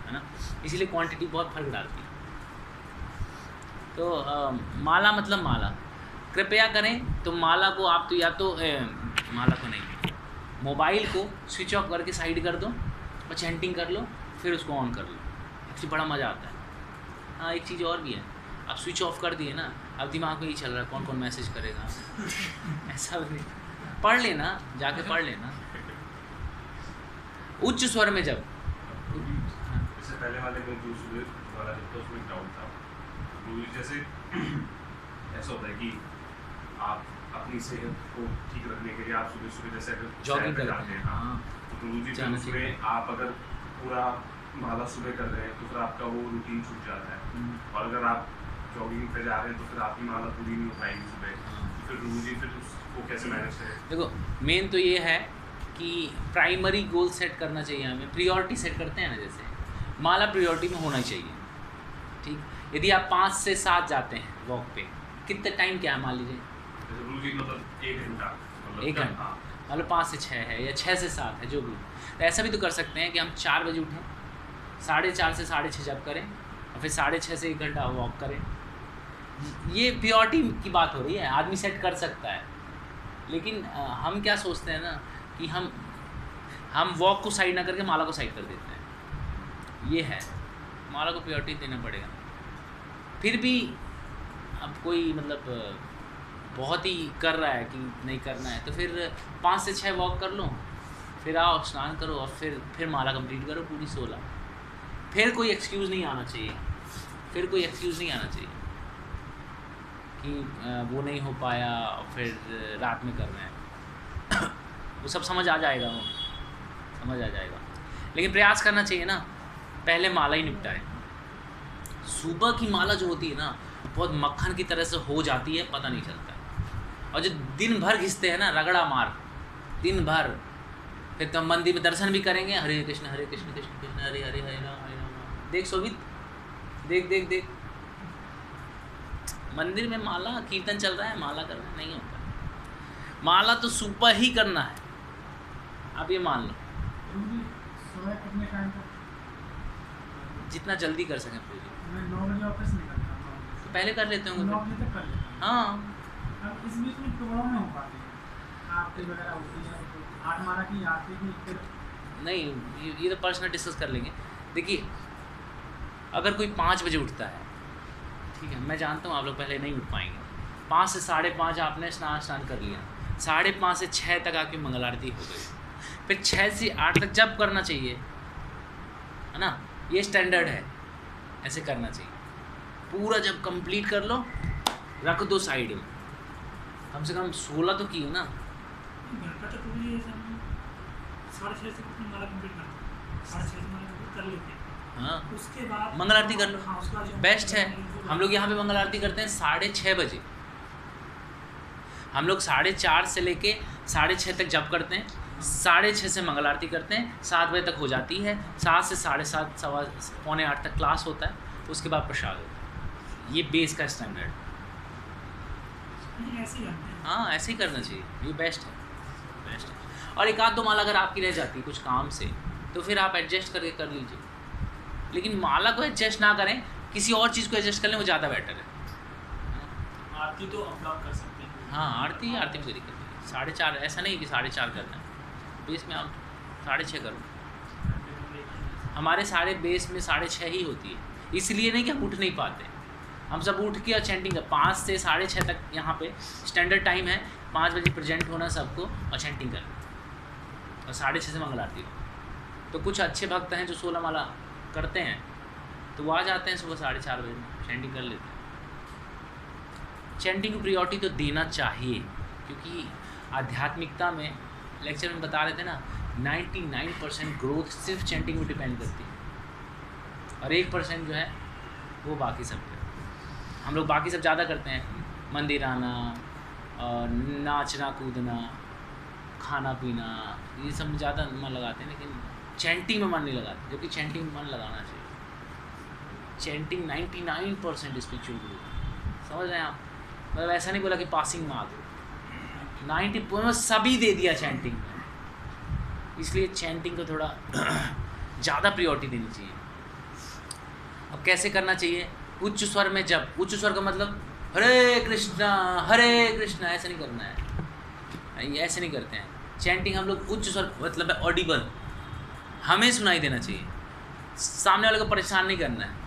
S1: है ना, इसीलिए क्वांटिटी बहुत फर्क डालती है। तो माला मतलब माला, कृपया करें तो माला को आप तो या तो माला को नहीं, मोबाइल को स्विच ऑफ करके साइड कर दो और चैंटिंग कर लो, फिर उसको ऑन कर लो, एक्चुअली बड़ा मज़ा आता है। हाँ, एक चीज़ और भी है, आप स्विच ऑफ कर दिए ना, अब दिमाग में ही चल रहा है कौन कौन मैसेज करेगा, ऐसा नहीं, पढ़ लेना, जाके पढ़ लेना उच्च स्वर में। जब
S2: इससे पहले वाले में जो सुबह वाला जब तो उसमें डाउट था, जैसे ऐसा होता है कि आप अपनी सेहत को ठीक रखने के लिए आप सुबह सुबह जैसे अगर
S1: जॉगिंग
S2: पे
S1: करते हैं,
S2: हाँ, तो गुरुजी
S1: जाना
S2: फिर उसमें आप अगर पूरा माला सुबह कर रहे हैं तो फिर आपका वो रूटीन छूट जाता है, और अगर आप जॉगिंग पे जा रहे हैं तो फिर आपकी माला पूरी नहीं हो पाएगी सुबह, तो फिर गुरुजी फिर उसको कैसे मैनेज करें?
S1: देखो, मेन तो ये है कि प्राइमरी गोल सेट करना चाहिए हमें, प्रियोरिटी सेट करते हैं ना, जैसे माला प्रायोरिटी में होना चाहिए। ठीक, यदि आप 5 से 7 जाते हैं वॉक पे, कितना टाइम क्या है मान लीजिए,
S2: जैसे गुरु जी मतलब 1 घंटा, मतलब
S1: 1 घंटा, मतलब 5 से 6 है या 6 से 7 है जो भी, तो ऐसा भी तो कर सकते हैं कि हम 4 बजे उठें, 4:30 से 6:30 जब करें और फिर 6:30 से 1 घंटा वॉक करें। ये प्योरिटी की बात हो रही है, आदमी सेट कर सकता है। लेकिन हम क्या सोचते हैं ना कि हम वॉक को साइड ना करके माला को साइड कर देते हैं। ये है, माला को प्योरिटी देना पड़ेगा। फिर भी अब कोई मतलब बहुत ही कर रहा है कि नहीं करना है, तो फिर 5 से 6 वॉक कर लो, फिर आओ स्नान करो और फिर माला कंप्लीट करो पूरी 16। फिर कोई एक्सक्यूज़ नहीं आना चाहिए, फिर कोई एक्सक्यूज़ नहीं आना चाहिए कि वो नहीं हो पाया और फिर रात में कर रहे हैं। वो सब समझ आ जाएगा, वो समझ आ जाएगा। लेकिन प्रयास करना चाहिए ना, पहले माला ही निपटाए। सुबह की माला जो होती है ना, बहुत मक्खन की तरह से हो जाती है, पता नहीं चलता है। और जो दिन भर घिसते हैं ना, रगड़ा मार दिन भर, फिर तो मंदिर में दर्शन भी करेंगे, हरे कृष्ण कृष्ण कृष्ण हरे हरे हरे राम हरे राम। देख शोभित, देख देख देख, मंदिर में माला कीर्तन चल रहा है, माला करना नहीं होता। माला तो सुबह ही करना है, आप ये मान लो।
S4: सुबह कितने टाइम तक?
S1: जितना जल्दी कर सकें पूरी।
S4: मैं 9 बजे ऑफिस निकलता हूँ,
S1: तो पहले कर लेते होंगे
S4: 9 बजे तक कर लेता हूँ।
S1: हाँ,
S4: अब इस बीच में टुकड़ों में हो पाती है, आरती वगैरह होती है, तो 8 माला की आरती की फिर
S1: नहीं, ये तो पर्सनल डिस्कस कर लेंगे। देखिए, अगर कोई 5 बजे उठता है, ठीक है, मैं जानता हूँ आप लोग पहले नहीं उठ पाएंगे। 5 से 5:30 आपने स्नान कर लिया, 5:30 से 6 तक आपकी मंगल आरती हो गई, फिर 6 से 8 तक जब करना चाहिए, है ना, ये स्टैंडर्ड है, ऐसे करना चाहिए। पूरा जब कंप्लीट कर लो, रख दो साइड में, कम से कम 16 तो की हो ना।
S3: घंटा तो पूरी 6:30 से कितनी माला कंप्लीट करते, 6:30 से माला कंप्लीट कर लेते हैं।
S1: हाँ,
S3: उसके बाद
S1: मंगल आरती कर लो,
S3: हाँ, उसके बाद जो
S1: बेस्ट है। हम लोग यहाँ पे मंगल आरती करते हैं 6:30 बजे। हम लोग 4:30 से लेके 6:30 तक जप करते हैं, 6:30 से मंगल आरती करते हैं, 7 बजे तक हो जाती है। 7 से 7:30 सवा पौने 8 तक क्लास होता है, उसके बाद प्रसाद होता है। ये बेस का स्टैंडर्ड।
S3: ऐसे ही करते हैं।
S1: हाँ, ऐसे ही करना चाहिए, ये बेस्ट है, बेस्ट है। और एक आध दो माला अगर आपकी रह जाती है कुछ काम से, तो फिर आप एडजस्ट करके कर लीजिए। लेकिन माला को एडजस्ट ना करें, किसी और चीज़ को एडजस्ट कर लें, वो ज़्यादा बेटर है।
S3: आरती तो अपलोड कर सकते हैं।
S1: हाँ, आरती में कोई दिक्कत नहीं। 4:30 ऐसा नहीं कि 4:30 करना है, बेस में आप 6:30 करो। हमारे सारे बेस में 6:30 ही होती है, इसलिए नहीं कि हम उठ नहीं पाते। हम सब उठ के और चैंटिंग कर, 5 से 6:30 तक यहाँ पे स्टैंडर्ड टाइम है। 5 बजे प्रेजेंट होना सबको और चैंटिंग करना, और 6:30 से मंगल आरती हो। तो कुछ अच्छे भक्त हैं जो 16 माला करते हैं, तो वो आ जाते हैं सुबह 4:30 बजे, चैंटिंग कर लेते हैं। चैंटिंग को प्रियोरिटी तो देना चाहिए, क्योंकि आध्यात्मिकता में लेक्चर में बता रहे थे ना, 99% ग्रोथ सिर्फ चैंटिंग में डिपेंड करती है, और 1% जो है वो बाकी सब है। हम लोग बाकी सब ज़्यादा करते हैं, मंदिर आना और नाचना कूदना, खाना पीना, ये सब में ज़्यादा मन लगाते हैं, लेकिन चैंटिंग में मन नहीं लगाते, जबकि चैंटिंग में मन लगाना चाहिए। चैंटिंग 99% स्पिरिचुअल ग्रोथ, समझ रहे हैं आप? मतलब ऐसा नहीं बोला कि पासिंग मार्क, 90% सभी दे दिया चैंटिंग में, इसलिए चैंटिंग को थोड़ा ज़्यादा प्रायोरिटी देनी चाहिए। अब कैसे करना चाहिए? उच्च स्वर में जब, उच्च स्वर का मतलब हरे कृष्णा ऐसे नहीं करना है, ये ऐसे नहीं करते हैं। चैंटिंग हम लोग उच्च स्वर मतलब है ऑडिबल, हमें सुनाई देना चाहिए, सामने वाले को परेशान नहीं करना है।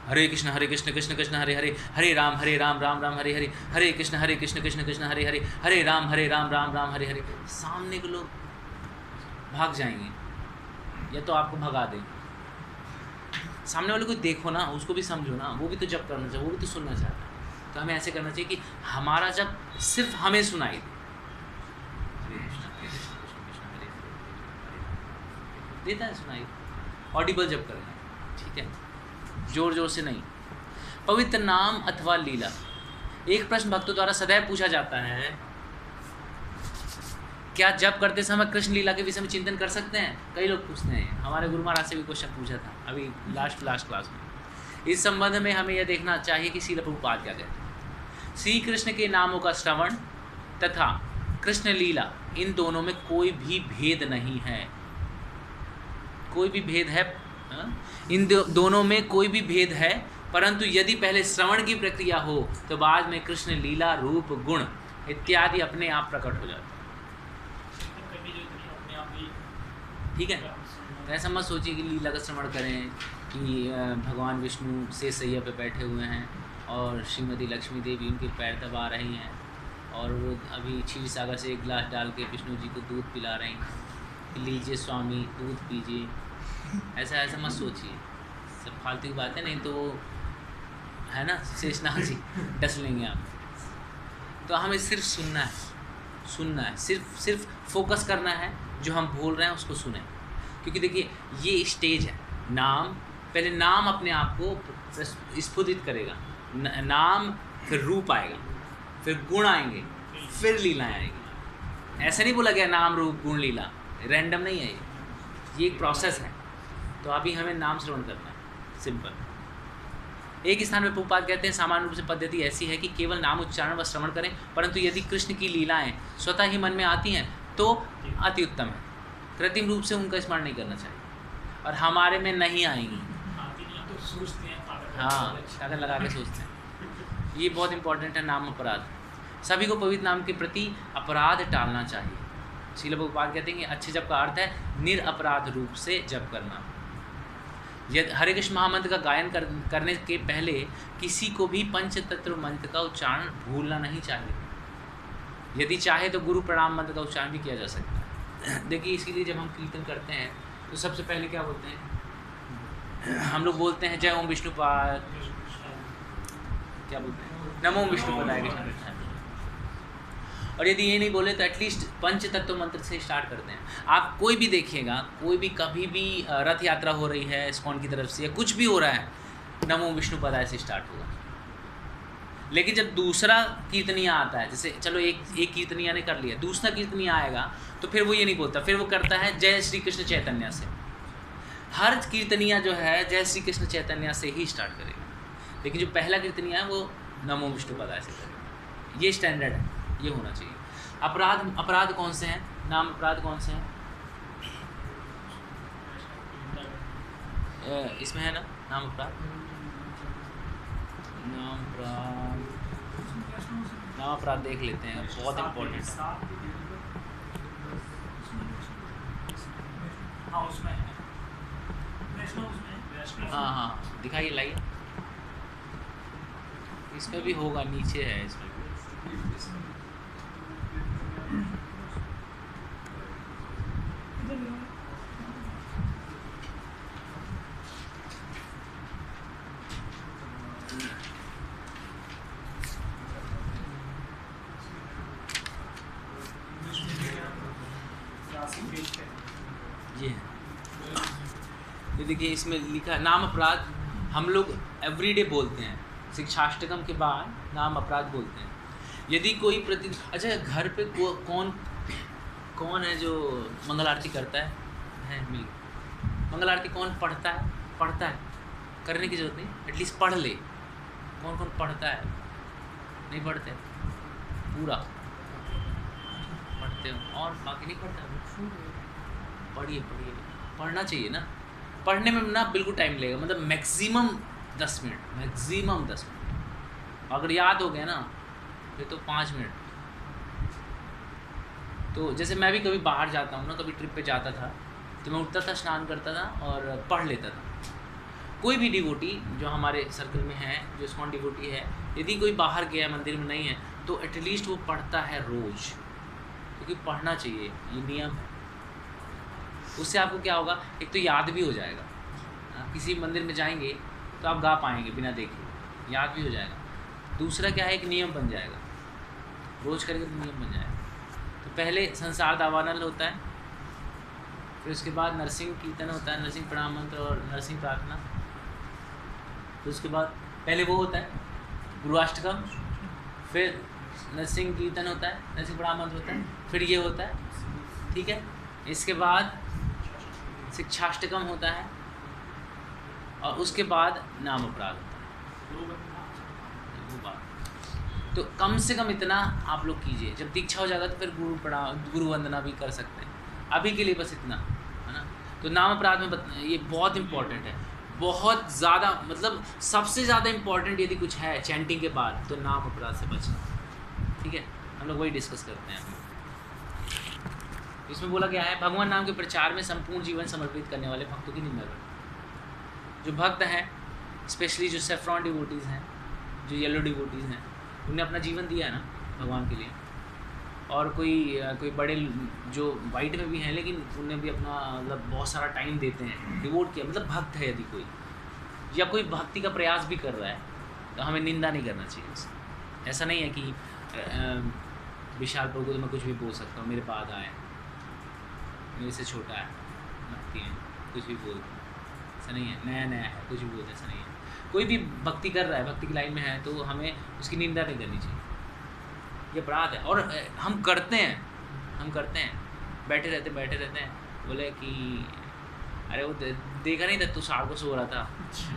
S1: हरे कृष्ण कृष्ण कृष्ण हरे हरे, हरे राम राम राम हरे हरे, हरे कृष्ण कृष्ण कृष्ण हरे हरे, हरे राम राम राम हरे हरे। सामने के लोग भाग जाएंगे या तो आपको भगा दें। सामने वाले को देखो ना, उसको भी समझो ना, वो भी तो जब करना चाहिए, वो भी तो सुनना चाहता है। तो हमें ऐसे करना चाहिए कि हमारा जब सिर्फ हमें सुनाई दे, हरे कृष्ण कृष्ण हरे हरे, देता है सुनाई, ऑडिबल जब करना है, ठीक है, जोर जोर से नहीं। पवित्र नाम अथवा लीला। एक प्रश्न भक्तों द्वारा सदैव पूछा जाता है क्या जप करते समय कृष्ण लीला के विषय में चिंतन कर सकते हैं? कई लोग पूछते हैं। हमारे गुरु महाराज से भी क्वेश्चन पूछा था अभी लास्ट क्लास में। इस संबंध में हमें यह देखना चाहिए कि श्रील प्रभुपाद क्या कहते हैं। श्री कृष्ण के नामों का श्रवण तथा कृष्ण लीला, इन दोनों में कोई भी भेद नहीं है। कोई भी भेद है? इन दोनों में कोई भी भेद है, परंतु यदि पहले श्रवण की प्रक्रिया हो तो बाद में कृष्ण लीला, रूप, गुण इत्यादि अपने आप प्रकट हो जाते हैं। ठीक है, तो ऐसा मत सोचिए कि लीला का श्रवण करें कि भगवान विष्णु से सैया पे बैठे हुए हैं और श्रीमती लक्ष्मी देवी उनके पैर दबा रही हैं और वो अभी क्षीर सागर से एक गिलास डाल के विष्णु जी को दूध पिला रही हैं कि लीजिए स्वामी दूध पीजिए। ऐसा मत सोचिए, सब फालतू की बातें, नहीं तो है ना शेषनाग जी डस लेंगे आप। तो हमें सिर्फ सुनना है, सिर्फ फोकस करना है, जो हम बोल रहे हैं उसको सुने। क्योंकि देखिए ये स्टेज है, पहले नाम अपने आप को स्फुरित करेगा, नाम फिर रूप आएगा, फिर गुण आएंगे, फिर लीलाएं आएंगी। ऐसा नहीं बोला गया नाम रूप गुण लीला, रैंडम नहीं है ये एक प्रोसेस है। तो अभी हमें नाम श्रवण करना है, सिंपल। एक स्थान में प्रभुपाद कहते हैं सामान्य रूप से पद्धति ऐसी है कि केवल नाम उच्चारण व श्रवण करें, परंतु यदि कृष्ण की लीलाएं स्वतः ही मन में आती हैं तो अति उत्तम है। कृत्रिम रूप से उनका स्मरण नहीं करना चाहिए, और हमारे में नहीं आएंगी। हाँ, ताकत लगा के सोचते हैं। ये बहुत इंपॉर्टेंट है नाम अपराध। सभी को पवित्र नाम के प्रति अपराध टालना चाहिए। श्रील प्रभुपाद कहते हैं कि अच्छे जप का अर्थ है निरअपराध रूप से जप करना। यदि हरे कृष्ण महामंत्र का गायन करने के पहले किसी को भी पंचतत्व मंत्र का उच्चारण भूलना नहीं चाहिए। यदि चाहे तो गुरु प्रणाम मंत्र का उच्चारण भी किया जा सकता है। देखिए इसीलिए जब हम कीर्तन करते हैं तो सबसे पहले क्या बोलते हैं हम लोग? बोलते हैं जय ओम विष्णुपाद, क्या बोलते हैं? नमो विष्णुपदाय कृष्ण। और यदि ये नहीं बोले तो एटलीस्ट पंच तत्व मंत्र से स्टार्ट करते हैं। आप कोई भी देखिएगा, कोई भी कभी भी रथ यात्रा हो रही है इस्कॉन की तरफ से या कुछ भी हो रहा है, नमो विष्णुपदाय से स्टार्ट होगा। लेकिन जब दूसरा कीर्तनिया आता है, जैसे चलो एक कीर्तनिया ने कर लिया, दूसरा कीर्तनिया आएगा तो फिर वो ये नहीं बोलता, फिर वो करता है जय श्री कृष्ण चैतन्य से। हर कीर्तनिया जो है जय श्री कृष्ण चैतन्य से ही स्टार्ट करेगा, लेकिन जो पहला कीर्तनिया है वो नमो विष्णुपदाय से करेगा। ये स्टैंडर्ड है, ये होना चाहिए। अपराध कौन से हैं? नाम अपराध कौन से हैं? इसमें है ना नाम अपराध। नाम अपराध देख लेते हैं, बहुत इम्पोर्टेंट है। हाँ, दिखाइए, लाइए। इसमें भी होगा, नीचे है इसमें। ये देखिए इसमें लिखा है नाम अपराध। हम लोग एवरीडे बोलते हैं, शिक्षाष्टकम के बाद नाम अपराध बोलते हैं। यदि कोई अच्छा घर पे कौन है जो मंगल आरती करता है? मिल मंगल आरती कौन पढ़ता है? करने की जरूरत नहीं, एटलीस्ट पढ़ ले। कौन पढ़ता है? नहीं पढ़ते, पूरा पढ़ते हो और बाकी नहीं पढ़ता। पढ़िए, पढ़ना चाहिए ना। पढ़ने में ना बिल्कुल टाइम लगेगा, मतलब मैक्सिमम 10 मिनट। अगर याद हो गया ना फिर तो 5 मिनट। तो जैसे मैं भी कभी बाहर जाता हूँ ना, कभी ट्रिप पे जाता था तो मैं उठता था, स्नान करता था और पढ़ लेता था। कोई भी डिवोटी जो हमारे सर्कल में है, जो इस्कॉन डिवोटी है, यदि कोई बाहर गया मंदिर में नहीं है तो एटलीस्ट वो पढ़ता है रोज़, क्योंकि पढ़ना चाहिए, ये नियम है। उससे आपको क्या होगा, एक तो याद भी हो जाएगा। किसी मंदिर में जाएंगे तो आप गा पाएंगे बिना देखे, याद भी हो जाएगा। दूसरा क्या है, एक नियम बन जाएगा, रोज़ करेंगे तो नियम बन जाएगा। तो पहले संसार दावानल होता है, फिर उसके बाद नरसिंह कीर्तन होता है, नरसिंह प्रणाम मंत्र और नरसिंह प्रार्थना। फिर उसके बाद पहले वो होता है गुरुअष्टकम, फिर नरसिंह कीर्तन होता है, नरसिंह प्रणाम मंत्र होता है, फिर ये होता है ठीक है। इसके बाद शिक्षाष्टकम होता है और उसके बाद नाम अपराध होता है। वो बात तो कम से कम इतना आप लोग कीजिए। जब दीक्षा हो जाएगा तो फिर गुरु वंदना भी कर सकते हैं। अभी के लिए बस इतना है ना। तो नाम अपराध में ये बहुत इम्पोर्टेंट है, बहुत ज़्यादा, मतलब सबसे ज़्यादा इम्पोर्टेंट यदि कुछ है चैंटिंग के बाद तो नाम अपराध से बचना। ठीक है, हम लोग वही डिस्कस करते हैं अभी। इसमें बोला गया है भगवान नाम के प्रचार में संपूर्ण जीवन समर्पित करने वाले भक्तों की निंदा करो। जो भक्त हैं, स्पेशली जो सेफ्रॉन डिवोटीज़ हैं, जो येलो डिवोटीज़ हैं, उन्हें अपना जीवन दिया है ना भगवान के लिए। और कोई बड़े जो वाइट में भी हैं लेकिन उन्हें भी अपना मतलब बहुत सारा टाइम देते हैं, डिवोट किया, मतलब भक्त है। यदि कोई या कोई भक्ति का प्रयास भी कर रहा है तो हमें निंदा नहीं करना चाहिए उससे। ऐसा नहीं है कि विशाल प्रभु को तो मैं कुछ भी बोल सकता हूँ, मेरे बाद आए, मेरे से छोटा है, भक्ति है, कुछ भी बोल, ऐसा नहीं है, नया नया है, कुछ भी बोलते, ऐसा नहीं है। कोई भी भक्ति कर रहा है, भक्ति की लाइन में है, तो हमें उसकी निंदा नहीं करनी चाहिए। ये अपराध है। और हम करते हैं बैठे रहते हैं, बोले कि अरे वो देखा नहीं था तू साड़ को सो रहा था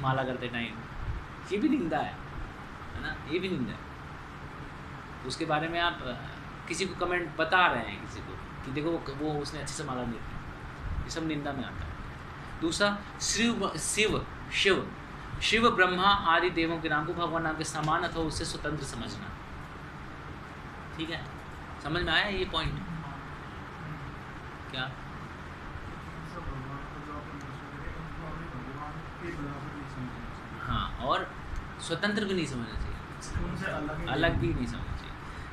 S1: माला करते टाइम, ये भी निंदा है ना, ये भी निंदा है। उसके बारे में आप किसी को कमेंट बता रहे हैं किसी को कि देखो वो उसने अच्छे से माला नहीं की, ये सब निंदा में आता है। दूसरा, शिव ब्रह्मा आदि देवों के नाम को भगवान नाम के समान अथवा उससे स्वतंत्र समझना। ठीक है, समझ में आया ये पॉइंट? क्या हाँ, और स्वतंत्र भी नहीं समझना चाहिए, अलग भी नहीं समझना चाहिए।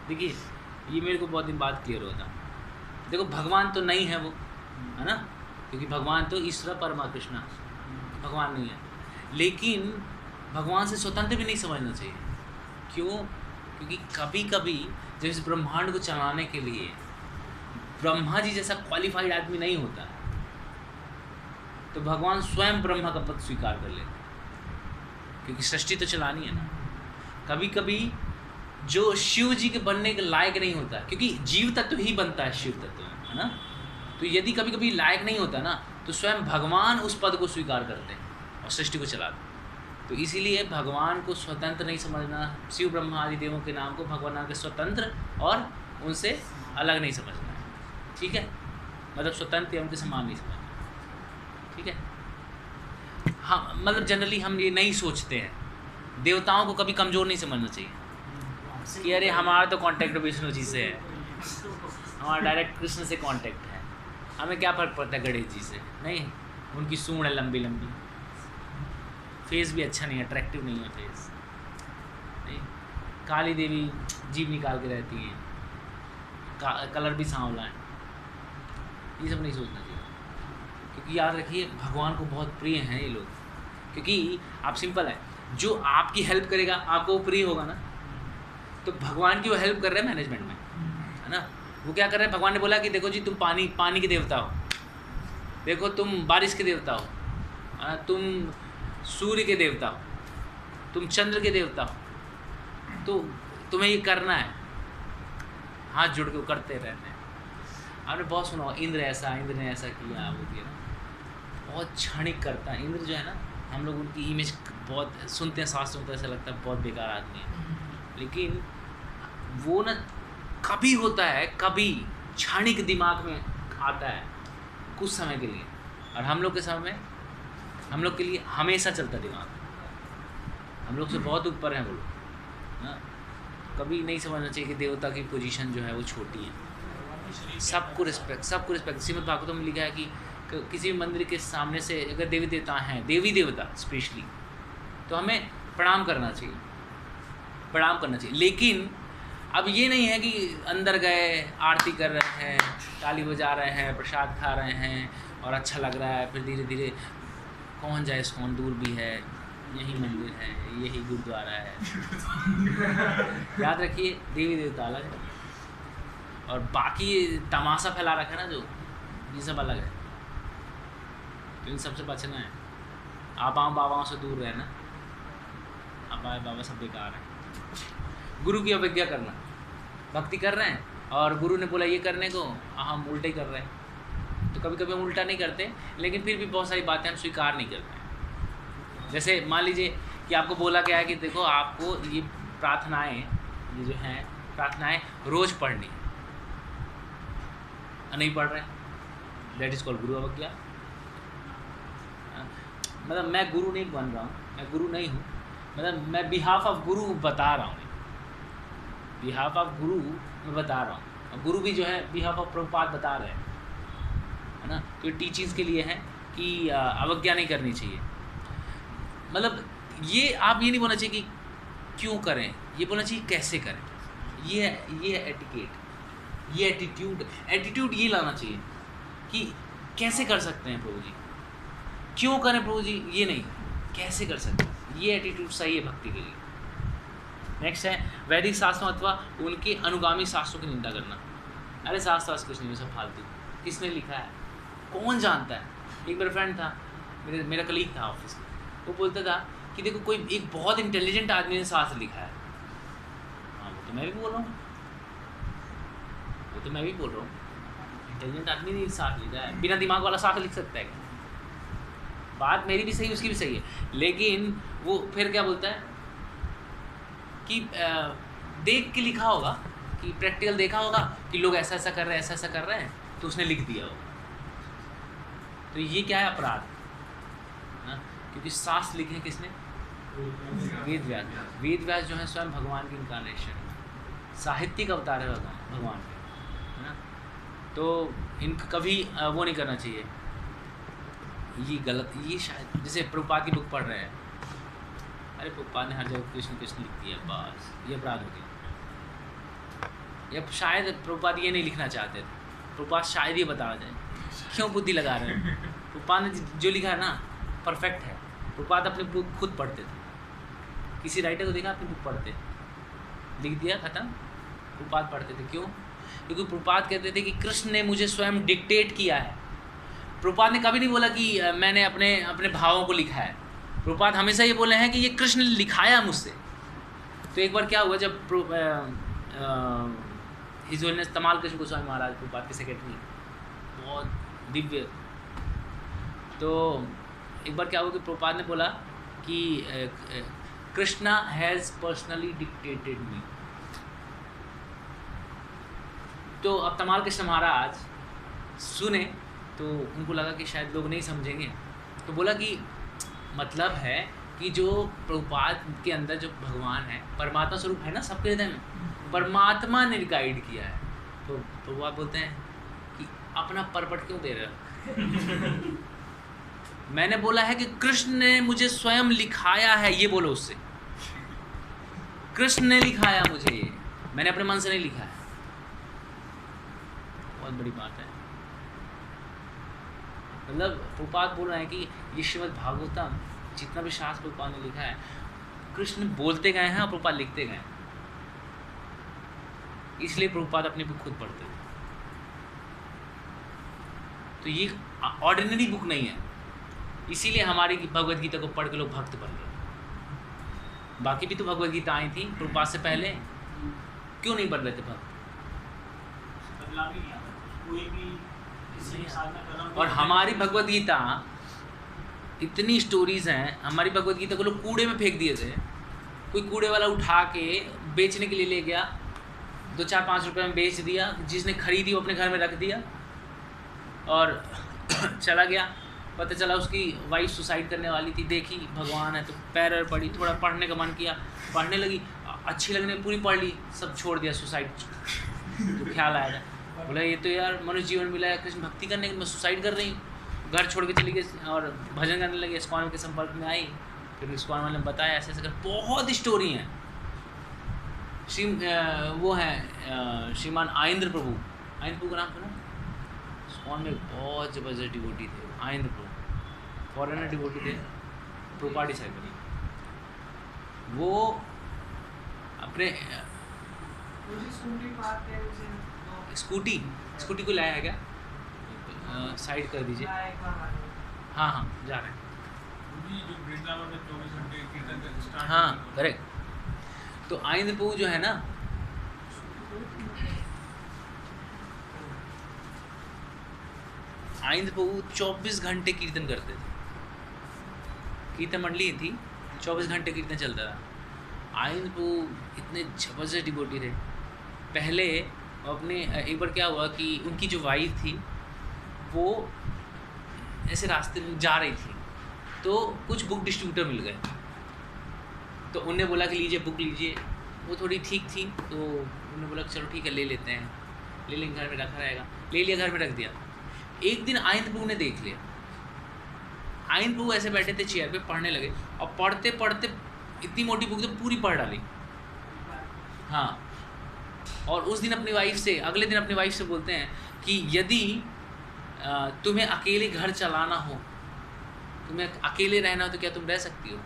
S1: देखिए ये मेरे को बहुत दिन बाद क्लियर होता। देखो भगवान तो नहीं है वो, है ना, क्योंकि भगवान तो ईश्वर परमा कृष्णा भगवान नहीं है, लेकिन भगवान से स्वतंत्र भी नहीं समझना चाहिए। क्यों? क्योंकि कभी कभी जब इस ब्रह्मांड को चलाने के लिए ब्रह्मा जी जैसा क्वालिफाइड आदमी नहीं होता तो भगवान स्वयं ब्रह्मा का पद स्वीकार कर लेते, क्योंकि सृष्टि तो चलानी है ना। कभी कभी जो शिव जी के बनने के लायक नहीं होता, क्योंकि जीव तत्व ही बनता है शिव तत्व में, है ना। तो यदि कभी कभी लायक नहीं होता ना तो स्वयं भगवान उस पद को स्वीकार करते हैं और सृष्टि को चलाते हैं। तो इसीलिए भगवान को स्वतंत्र नहीं समझना, शिव ब्रह्मा आदि देवों के नाम को भगवान नाम के स्वतंत्र और उनसे अलग नहीं समझना है। ठीक है, मतलब स्वतंत्र या उनके समान नहीं समझना। ठीक है, हाँ, मतलब जनरली हम ये नहीं सोचते हैं, देवताओं को कभी कमज़ोर नहीं समझना चाहिए कि अरे हमारा तो कांटेक्ट विष्णु जी से है, हमारा डायरेक्ट कृष्ण से कांटेक्ट है, हमें क्या फ़र्क पड़ता है गणेश जी से। नहीं, उनकी सूंड है लंबी लंबी, फेस भी अच्छा नहीं है, अट्रैक्टिव नहीं है फेस। नहीं, काली देवी जीभ निकाल के रहती हैं, कलर भी सांवला है, ये सब नहीं सोचना चाहिए। क्योंकि याद रखिए भगवान को बहुत प्रिय हैं ये लोग, क्योंकि आप सिंपल है, जो आपकी हेल्प करेगा आपको वो प्रिय होगा ना। तो भगवान की वो हेल्प कर रहे हैं मैनेजमेंट में, है ना। वो क्या कर रहे हैं, भगवान ने बोला कि देखो जी तुम पानी के देवता हो, देखो तुम बारिश के देवता हो, तुम सूर्य के देवता हो, तुम चंद्र के देवता हो, तो तुम्हें ये करना है, हाथ जोड़ के करते रहते हैं। आपने बहुत सुना इंद्र ने ऐसा किया, वो किया, बहुत क्षणिक करता है इंद्र जो है ना। हम लोग उनकी इमेज बहुत सुनते हैं, शास्त्रों में, ऐसा लगता है बहुत बेकार आदमी है, लेकिन वो ना कभी होता है, कभी क्षणिक दिमाग में आता है कुछ समय के लिए, और हम लोग के समय हम लोग के लिए हमेशा चलता दिमाग, हम लोग से बहुत ऊपर हैं वो लोग ना। कभी नहीं समझना चाहिए कि देवता की पोजीशन जो है वो छोटी है। सबको रिस्पेक्ट। श्रीमद् भागवतम में लिखा है कि किसी भी मंदिर के सामने से अगर देवी देवता स्पेशली, तो हमें प्रणाम करना चाहिए। लेकिन अब ये नहीं है कि अंदर गए, आरती कर रहे हैं, ताली बजा रहे हैं, प्रसाद खा रहे हैं और अच्छा लग रहा है, फिर धीरे धीरे कौन जाए, कौन दूर भी है, यही मंदिर है, यही गुरुद्वारा है। याद रखिए देवी देवता अलग है और बाकी तमाशा फैला रखा है ना जो, ये सब अलग है। तो इन सबसे बचना है। आबाओं बाबाओं से दूर रहना, आबा बाबा सब बेकार है। गुरु की अवज्ञा करना, भक्ति कर रहे हैं और गुरु ने बोला ये करने को, हम उल्टे ही कर रहे हैं। तो कभी कभी हम उल्टा नहीं करते, लेकिन फिर भी बहुत सारी बातें हम स्वीकार नहीं करते हैं। जैसे मान लीजिए कि आपको बोला गया है कि देखो आपको ये प्रार्थनाएं, ये जो हैं प्रार्थनाएं रोज़ पढ़नी है, नहीं पढ़ रहे, दैट इज़ कॉल्ड गुरु अवज्ञा। मतलब मैं गुरु नहीं बन रहा हूँ, मैं गुरु नहीं हूँ, मतलब मैं बिहाफ ऑफ गुरु बता रहा हूँ, बिहाफ ऑफ गुरु मैं बता रहा हूँ। और गुरु भी जो है बिहाफ ऑफ प्रभुपाद बता रहे हैं, है ना। तो ये टीचिंग्स के लिए है कि अवज्ञा नहीं करनी चाहिए। मतलब ये आप ये नहीं बोलना चाहिए कि क्यों करें, ये बोलना चाहिए कैसे करें। ये एटिकेट, ये एटीट्यूड ये लाना चाहिए कि कैसे कर सकते हैं प्रभु जी, क्यों करें प्रभु जी, ये नहीं, कैसे कर सकते हैं। ये एटीट्यूड सही है भक्ति के लिए। नेक्स्ट है वैदिक शास्त्रों अथवा उनके अनुगामी शास्त्रों की निंदा करना। अरे शास्त्र कुछ नहीं, सब फालतू, किसने लिखा है, कौन जानता है। एक मेरा फ्रेंड था, मेरा कलीग था ऑफिस में, वो बोलता था कि देखो कोई एक बहुत इंटेलिजेंट आदमी ने शास्त्र लिखा है। हाँ वो तो मैं भी बोल रहा हूँ, इंटेलिजेंट आदमी ने शास्त्र लिखा है, बिना दिमाग वाला शास्त्र लिख सकता है क्या? बात मेरी भी सही, उसकी भी सही है, लेकिन वो फिर क्या बोलता है कि देख के लिखा होगा, कि प्रैक्टिकल देखा होगा कि लोग ऐसा ऐसा कर रहे हैं, ऐसा ऐसा कर रहे हैं, तो उसने लिख दिया होगा। तो ये क्या है, अपराध, क्योंकि शास्त्र लिखे किसने, वेद व्यास। वेद व्यास जो है स्वयं भगवान की इनकारनेशन, साहित्यिक अवतार है भगवान के, है ना। तो इनका कभी वो नहीं करना चाहिए, ये गलत। ये शायद जैसे प्रभुपाद की बुक पढ़ रहे हैं, अरे प्रभुपाद ने हर जगह कृष्ण कृष्ण लिख दिया, बस ये अपराध हो गया। या शायद प्रभुपाद ये नहीं लिखना चाहते थे, प्रभुपाद शायद ये बता जाए, क्यों बुद्धि लगा रहे हैं। प्रभुपाद ने जो लिखा है ना परफेक्ट है। प्रभुपाद अपनी बुक खुद पढ़ते थे, किसी राइटर को देखा अपनी बुक पढ़ते, लिख दिया खत्म। प्रभुपाद पढ़ते थे, क्यों? क्योंकि प्रभुपाद कहते थे कि कृष्ण ने मुझे स्वयं डिक्टेट किया है। प्रभुपाद ने कभी नहीं बोला कि मैंने अपने भावों को लिखा है। प्रभुपाद हमेशा ये बोले हैं कि ये कृष्ण ने लिखाया मुझसे। तो एक बार क्या हुआ, जब हिज होलिनेस तमाल कृष्ण गोस्वामी महाराज प्रभुपाद के सेक्रेटरी, बहुत दिव्य, तो एक बार क्या हुआ कि प्रभुपाद ने बोला कि कृष्णा हैज़ पर्सनली डिक्टेटेड मी। तो अब तमाल कृष्ण महाराज सुने तो उनको लगा कि शायद लोग नहीं समझेंगे, तो बोला कि मतलब है कि जो प्रभुपाद के अंदर जो भगवान है, परमात्मा स्वरूप है ना सबके हृदय में, परमात्मा ने गाइड किया है। तो प्रभुपाद बोलते हैं कि अपना परपट क्यों दे रहे हो? मैंने बोला है कि कृष्ण ने मुझे स्वयं लिखाया है, ये बोलो उससे, कृष्ण ने लिखाया मुझे, ये मैंने अपने मन से नहीं लिखा है। बहुत बड़ी बात है। मतलब प्रभुपाद बोल रहे हैं कि ये श्रीमद् भागवतम जितना भी शास्त्र प्रभुपाद ने लिखा है, कृष्ण बोलते गए हैं और प्रभुपाद लिखते गए हैं, इसलिए प्रभुपाद अपनी बुक खुद पढ़ते थे। तो ये ऑर्डिनरी बुक नहीं है, इसीलिए हमारी भगवद गीता को पढ़ के लोग भक्त बन गए। बाकी भी तो भगवद गीता आई थी प्रभुपाद से पहले, क्यों नहीं बन रहे थे भक्त?
S4: बदलाव ही नहीं आता, कोई भी किसी के साधना कर रहा हूं।
S1: और हमारी भगवद गीता इतनी स्टोरीज हैं, हमारी भगवद गीता को लोग कूड़े में फेंक दिए थे। कोई कूड़े वाला उठा के बेचने के लिए ले गया, 2-4-5 रुपये में बेच दिया, जिसने खरीदी वो अपने घर में रख दिया और चला गया। पता चला उसकी वाइफ सुसाइड करने वाली थी, देखी भगवान है तो पैर पड़ी, थोड़ा पढ़ने का मन किया, पढ़ने लगी, अच्छी लगने पूरी पढ़ ली, सब छोड़ दिया सुसाइड जो ख्याल आया था। बोला ये तो यार मनुष्य जीवन मिला है कृष्ण भक्ति करने के, मैं सुसाइड कर रही हूँ। घर छोड़ के चली गई और भजन करने लगी, इस्कॉन के संपर्क में आई, फिर इस्कॉन वाले ने बताया ऐसे ऐसे कर, बहुत स्टोरी हैं। वो हैं श्रीमान आइंद्र प्रभु, आइंद्र प्रभु का नाम सुना? इस्कॉन में बहुत ज़बरदस्त डिवोटी थे आइंद्र प्रभु, फॉरेनर डिवोटी थे, प्रभुपाद डिसाइपल। वो अपने स्कूटी को लाया है क्या? साइड कर दीजिए। हाँ हाँ जा रहे हैं। हाँ करेक्ट। तो आइंद्र प्रभु जो है ना, आइंद प्रभु 24 घंटे कीर्तन करते थे, कीर्तन मंडली थी, 24 घंटे कीर्तन चलता था। आइंद प्रभु इतने जबरदस्त डिवोटी थे। पहले अपने एक बार क्या हुआ कि उनकी जो वाइफ थी वो ऐसे रास्ते में जा रही थी, तो कुछ बुक डिस्ट्रीब्यूटर मिल गए, तो उनने बोला कि लीजिए बुक लीजिए। वो थोड़ी ठीक थी, तो उन्होंने बोला चलो ठीक है ले लेते हैं, ले लेंगे, घर में रखा रहेगा। ले लिया, घर में रख दिया। एक दिन आइंद प्रभु ने देख लिया, आइंद प्रभु ऐसे बैठे थे चेयर पे, पढ़ने लगे, और पढ़ते पढ़ते इतनी मोटी बुक तो पूरी पढ़ डाली। हाँ, और उस दिन अपनी वाइफ से, अगले दिन अपनी वाइफ से बोलते हैं कि यदि तुम्हें अकेले घर चलाना हो, तुम्हें अकेले रहना हो, तो क्या तुम रह सकती हो?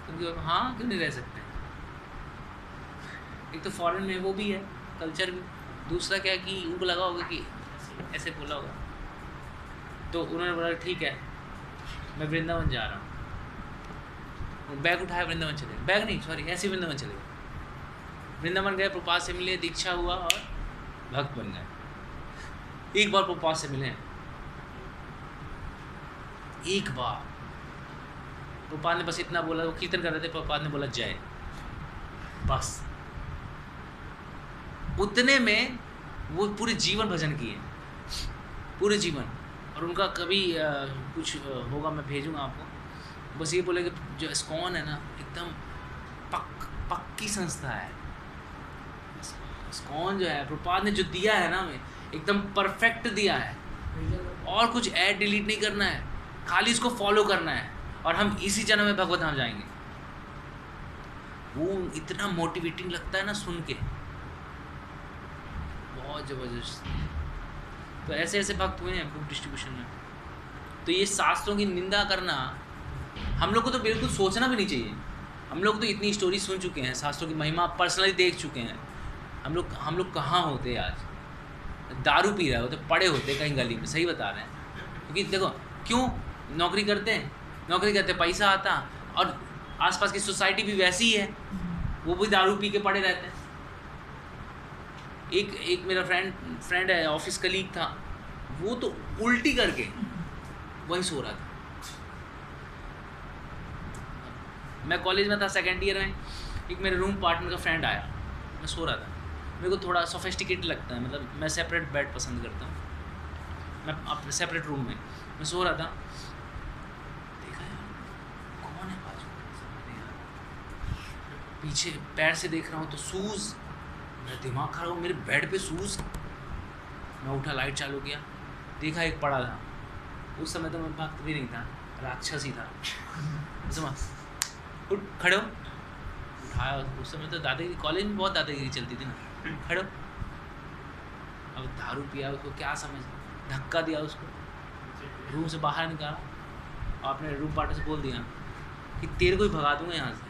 S1: तुम हाँ, क्यों नहीं रह सकते? एक तो फॉरेन में वो भी है कल्चर भी, दूसरा क्या कि उनको लगा होगा कि ऐसे बोला होगा, तो उन्होंने बोला ठीक है मैं वृंदावन जा रहा हूँ। बैग उठाया, वृंदावन चले गए। बैग नहीं, सॉरी, ऐसे वृंदावन चले गए। वृंदावन गए, प्रभुपाद से मिले, दीक्षा हुआ और भक्त बन गए। एक बार प्रभुपाद से मिले, एक बार प्रभुपाद ने बस इतना बोला, वो कीर्तन कर रहे थे, प्रभुपाद ने बोला जय, बस उतने में वो पूरे जीवन भजन किए, पूरे जीवन। और उनका कभी कुछ होगा मैं भेजूंगा आपको। बस ये बोले कि जो इस्कॉन है ना, एकदम पक्की संस्था है। इस्कॉन जो है, प्रभुपाद ने जो दिया है ना हमें, एकदम परफेक्ट दिया है, और कुछ ऐड डिलीट नहीं करना है, खाली इसको फॉलो करना है, और हम इसी जन्म में भगवत धाम जाएंगे। वो इतना मोटिवेटिंग लगता है ना सुन के, बहुत ज़बरदस्त। तो ऐसे ऐसे भक्त हुए हैं बुक डिस्ट्रीब्यूशन में। तो ये शास्त्रों की निंदा करना हम लोग को तो बिल्कुल सोचना भी नहीं चाहिए। हम लोग तो इतनी स्टोरी सुन चुके हैं, शास्त्रों की महिमा पर्सनली देख चुके हैं। हम लोग कहाँ होते आज, दारू पी रहे होते, पड़े होते कहीं गली में, सही बता रहे हैं। क्योंकि देखो क्यों नौकरी करते हैं, पैसा आता, और आसपास की सोसाइटी भी वैसी ही है, वो भी दारू पी के पड़े रहते हैं। एक मेरा फ्रेंड है, ऑफिस कलीग था, वो तो उल्टी करके वहीं सो रहा था। मैं कॉलेज में था, सेकेंड ईयर में, एक मेरे रूम पार्टनर का फ्रेंड आया, मैं सो रहा था। मेरे को थोड़ा सोफिस्टिकेटेड लगता है, मतलब मैं सेपरेट बेड पसंद करता हूँ, मैं अपने सेपरेट रूम में मैं सो रहा था। देखा यार कौन है बाजू, पीछे पैर से देख रहा हूँ तो शूज़, मेरा दिमाग खराब हो, मेरे बेड पे शूज़। मैं उठा, लाइट चालू किया, देखा एक पड़ा था। उस समय तो मैं भक्त भी नहीं था, राक्षस ही था। समझ, उठ, खड़े हो, उठाया। उस समय तो दादागिरी, कॉलेज में बहुत दादागिरी चलती थी ना, खड़े हो। अब दारू पिया, उसको क्या समझ, धक्का दिया उसको, रूम से बाहर निकाला, और अपने रूम पार्टनर से बोल दिया कि तेरे को ही भगा दूंगा यहाँ से।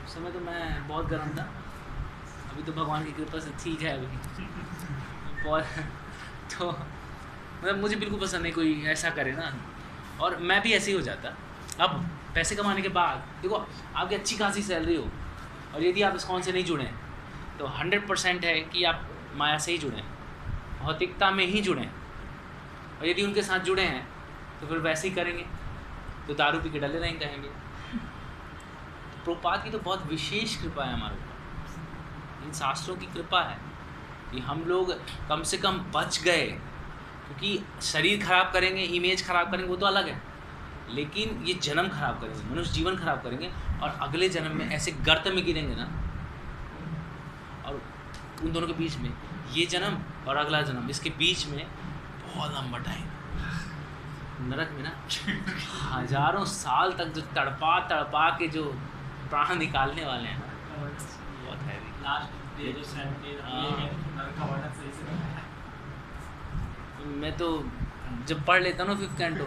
S1: उस समय तो मैं बहुत गर्म था, अभी तो भगवान की कृपा से ठीक है अभी बहुत। तो मतलब मुझे बिल्कुल पसंद नहीं कोई ऐसा करे ना, और मैं भी ऐसे ही हो जाता। अब पैसे कमाने के बाद देखो, आपकी अच्छी खासी सैलरी हो, और यदि आप इस्कॉन से नहीं जुड़े तो 100% है कि आप माया से ही जुड़े, भौतिकता में ही जुड़े। और यदि उनके साथ जुड़े हैं तो फिर वैसे ही करेंगे, तो दारू पी के डले रहेंगे कहेंगे। प्रभुपाद की तो बहुत विशेष कृपा है हमारे ऊपर, इन शास्त्रों की कृपा है कि हम लोग कम से कम बच गए। क्योंकि शरीर खराब करेंगे, इमेज खराब करेंगे, वो तो अलग है, लेकिन ये जन्म खराब करेंगे, मनुष्य जीवन खराब करेंगे, और अगले जन्म में ऐसे गर्त में गिरेंगे ना। और उन दोनों के बीच में, ये जन्म और अगला जन्म, इसके बीच में बहुत लंबा टाइम नरक में ना, हजारों साल तक जो तड़पा के जो प्राण निकालने वाले हैं ना, बहुत हैवी।
S4: लास्ट डे जो 7 डे नरक का वर्णन सही से बताया।
S1: मैं तो जब पढ़ लेता हूँ ना 5th कैंटो,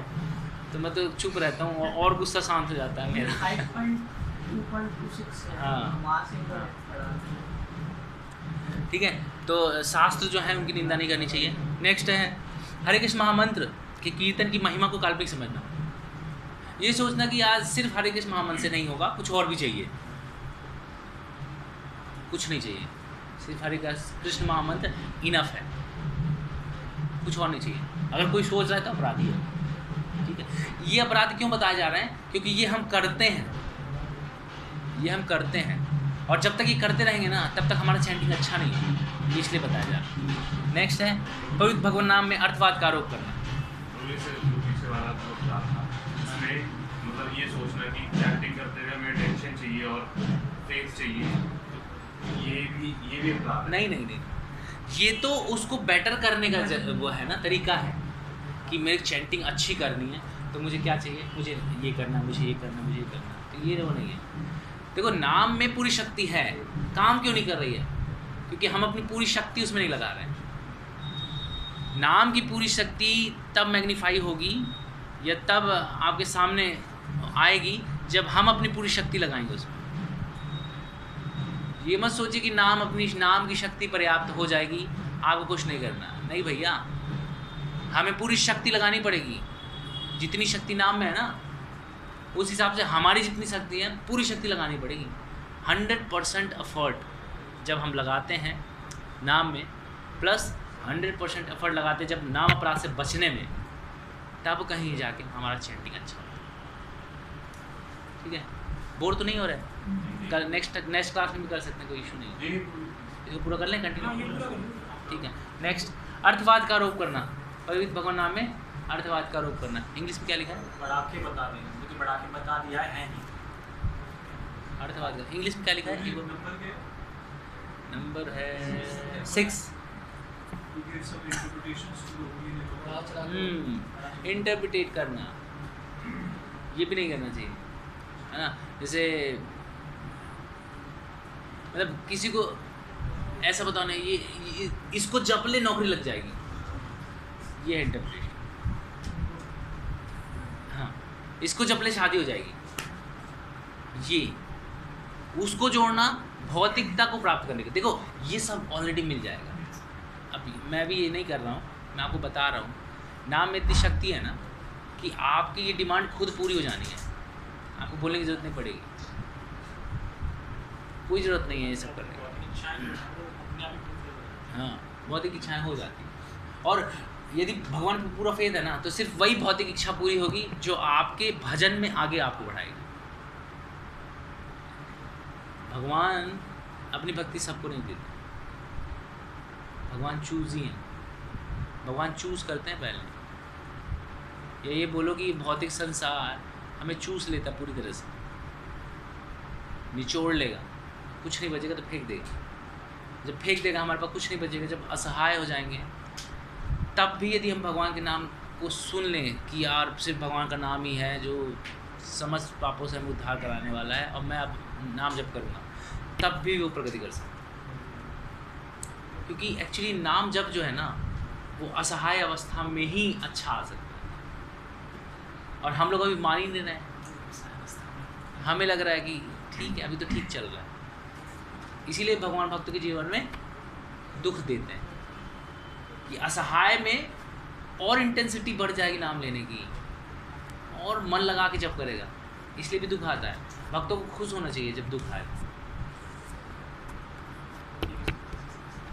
S1: तो मैं तो चुप रहता हूँ, और गुस्सा शांत हो जाता है मेरा।
S4: 5.2.26
S1: हाँ, ठीक है। तो शास्त्र जो है उनकी निंदा नहीं करनी चाहिए। नेक्स्ट है हरे कृष्ण महामंत्र के कीर्तन की महिमा को काल्पनिक समझना। ये सोचना कि आज सिर्फ हरे कृष्ण महामंत्र से नहीं होगा, कुछ और भी चाहिए। कुछ नहीं चाहिए, सिर्फ हरे कृष्ण महामंत्र इनफ है। कुछ और नहीं चाहिए। अगर कोई सोच रहा है तो अपराधी है, ठीक है। ये अपराध क्यों बताए जा रहे हैं? क्योंकि ये हम करते हैं, ये हम करते हैं, और जब तक ये करते रहेंगे ना तब तक हमारा चैंटिंग अच्छा नहीं है, ये इसलिए बताया जा रहा है। नेक्स्ट है पवित्र भगवान नाम में अर्थवाद का आरोप करना।
S2: पीछे वाला जो था उसमें मतलब ये सोचना कि चैंटिंग करते हुए हमें टेंशन चाहिए और फेथ चाहिए, तो ये भी अपराध है।
S1: नहीं नहीं नहीं, ये तो उसको बेटर करने का वो है ना, तरीका है कि मेरी चैंटिंग अच्छी करनी है तो मुझे क्या चाहिए, मुझे ये करना, मुझे ये करना, मुझे ये करना, तो ये वो नहीं है। देखो नाम में पूरी शक्ति है, काम क्यों नहीं कर रही है? क्योंकि हम अपनी पूरी शक्ति उसमें नहीं लगा रहे हैं। नाम की पूरी शक्ति तब मैग्नीफाई होगी या तब आपके सामने आएगी जब हम अपनी पूरी शक्ति लगाएंगे उसमें। ये मत सोचिए कि अपनी नाम की शक्ति पर्याप्त हो जाएगी, आपको कुछ नहीं करना। नहीं भैया, हमें पूरी शक्ति लगानी पड़ेगी। जितनी शक्ति नाम में है ना, उस हिसाब से हमारी जितनी शक्ति है पूरी शक्ति लगानी पड़ेगी। 100% एफर्ट जब हम लगाते हैं नाम में, प्लस 100% एफर्ट लगाते हैं जब नाम अपराध से बचने में, तब कहीं जाके हमारा चैंटिंग अच्छा होता है। ठीक है, बोर तो नहीं हो रहा है? कल नेक्स्ट क्लास में भी कर सकते हैं, कोई इशू नहीं है। इसको पूरा कर लें, कंटिन्यू। ठीक है, नेक्स्ट अर्थवाद का आरोप करना। पवित्र भगवान नाम में अर्थवाद का आरोप करना। इंग्लिश में क्या लिखा है?
S4: बढ़ा के बता दें, मुझे बढ़ा के बता दिया है नहीं।
S1: अर्थवाद का इंग्लिश में क्या लिखा है? नंबर है 6। इंटरप्रिटेट करना, ये भी नहीं करना चाहिए, है ना। जैसे मतलब किसी को ऐसा बताना, ये इसको जप ले नौकरी लग जाएगी, ये है इंटरप्रिटेशन। हाँ, इसको जप ले शादी हो जाएगी, ये उसको जोड़ना भौतिकता को प्राप्त करने के। देखो ये सब ऑलरेडी मिल जाएगा। अभी मैं भी ये नहीं कर रहा हूँ, मैं आपको बता रहा हूँ, नाम में इतनी शक्ति है ना कि आपकी ये डिमांड खुद पूरी हो जानी है, आपको बोलने की ज़रूरत नहीं पड़ेगी, कोई ज़रूरत नहीं है ये सब करने की। हाँ, भौतिक इच्छाएँ हो जाती हैं। और यदि भगवान पर पूरा फेथ है ना, तो सिर्फ वही भौतिक इच्छा पूरी होगी जो आपके भजन में आगे आपको बढ़ाएगी। भगवान अपनी भक्ति सबको नहीं देते, भगवान चूज ही हैं, भगवान चूज़ करते हैं पहले। या ये बोलो कि भौतिक संसार हमें चूस लेता पूरी तरह से, निचोड़ लेगा, कुछ नहीं बचेगा तो फेंक देगा। जब फेंक देगा हमारे पास कुछ नहीं बचेगा, जब असहाय हो जाएंगे, तब भी यदि हम भगवान के नाम को सुन लें कि यार सिर्फ भगवान का नाम ही है जो समस्त पापों से हमें उद्धार कराने वाला है और मैं अब नाम जप करूँगा, तब भी वो प्रगति कर सकते। क्योंकि एक्चुअली नाम जप जो है ना, वो असहाय अवस्था में ही अच्छा आ सकता है, और हम लोग अभी मान ही नहीं रहे हैं। हमें लग रहा है कि ठीक है, अभी तो ठीक चल रहा है, इसीलिए भगवान भक्तों के जीवन में दुख देते हैं कि असहाय में और इंटेंसिटी बढ़ जाएगी नाम लेने की, और मन लगा के जप करेगा, इसलिए भी दुख आता है। भक्तों को खुश होना चाहिए जब दुख आए।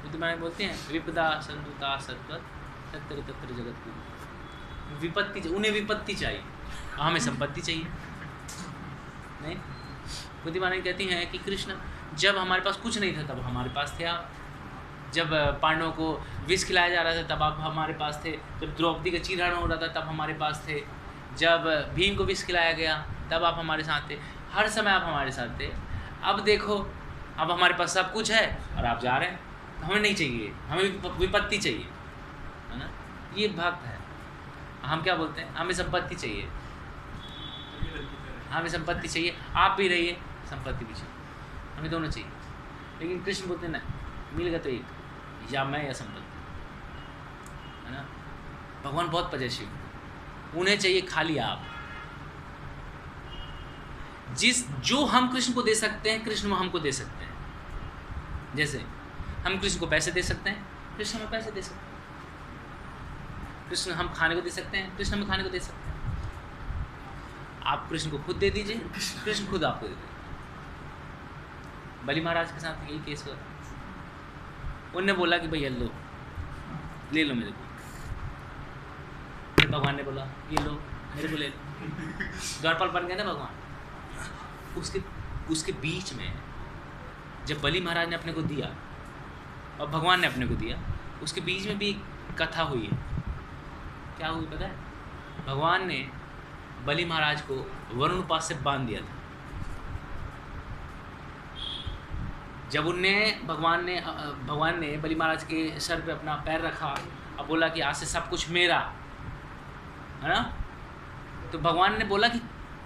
S1: तुम्हारे बोलते हैं विपदा संतुता सत्वत तत्र तत्र जगत को विपत्ति, उन्हें विपत्ति चाहिए, हमें संपत्ति चाहिए। नहीं, बुद्धिमानी कहती हैं कि कृष्ण जब हमारे पास कुछ नहीं था तब हमारे पास थे आप, जब पांडवों को विष खिलाया जा रहा था तब आप हमारे पास थे, जब द्रौपदी का चीरहरण हो रहा था तब हमारे पास थे, जब भीम को विष खिलाया गया तब आप हमारे साथ थे, हर समय आप हमारे साथ थे। अब देखो, अब हमारे पास सब कुछ है और आप जा रहे हैं, हमें नहीं चाहिए, हमें विपत्ति चाहिए, है ना। ये भक्त है। हम क्या बोलते हैं? हमें संपत्ति चाहिए, हमें संपत्ति चाहिए, आप भी रहिए, संपत्ति भी चाहिए, हमें दोनों चाहिए। लेकिन कृष्ण बोलते हैं ना, मिलेगा तो एक, या मैं या संपत्ति, है ना। भगवान बहुत पजेसिव, उन्हें चाहिए खाली आप। जो हम कृष्ण को दे सकते हैं, कृष्ण हमको दे सकते हैं। जैसे हम कृष्ण को पैसे दे सकते हैं, कृष्ण हमें पैसे दे सकते हैं। कृष्ण हम खाने को दे सकते हैं, कृष्ण हमें खाने को दे सकते हैं। आप कृष्ण को खुद दे दीजिए, कृष्ण खुद आपको दे देंगे। बलि महाराज के साथ यही केस हुआ। उनने बोला कि भैया लो, ले लो मेरे को, भगवान ने बोला ये लो मेरे को ले लो, द्वारपाल बन गए ना भगवान। उसके बीच में जब बलि महाराज ने अपने को दिया और भगवान ने अपने को दिया, उसके बीच में भी एक कथा हुई है। क्या हुई पता है? भगवान ने बलि महाराज को वरुण पास से बांध दिया था। जब भगवान ने बलि महाराज के सर पे अपना पैर रखा और बोला कि आज से सब कुछ मेरा है ना, तो भगवान ने बोला कि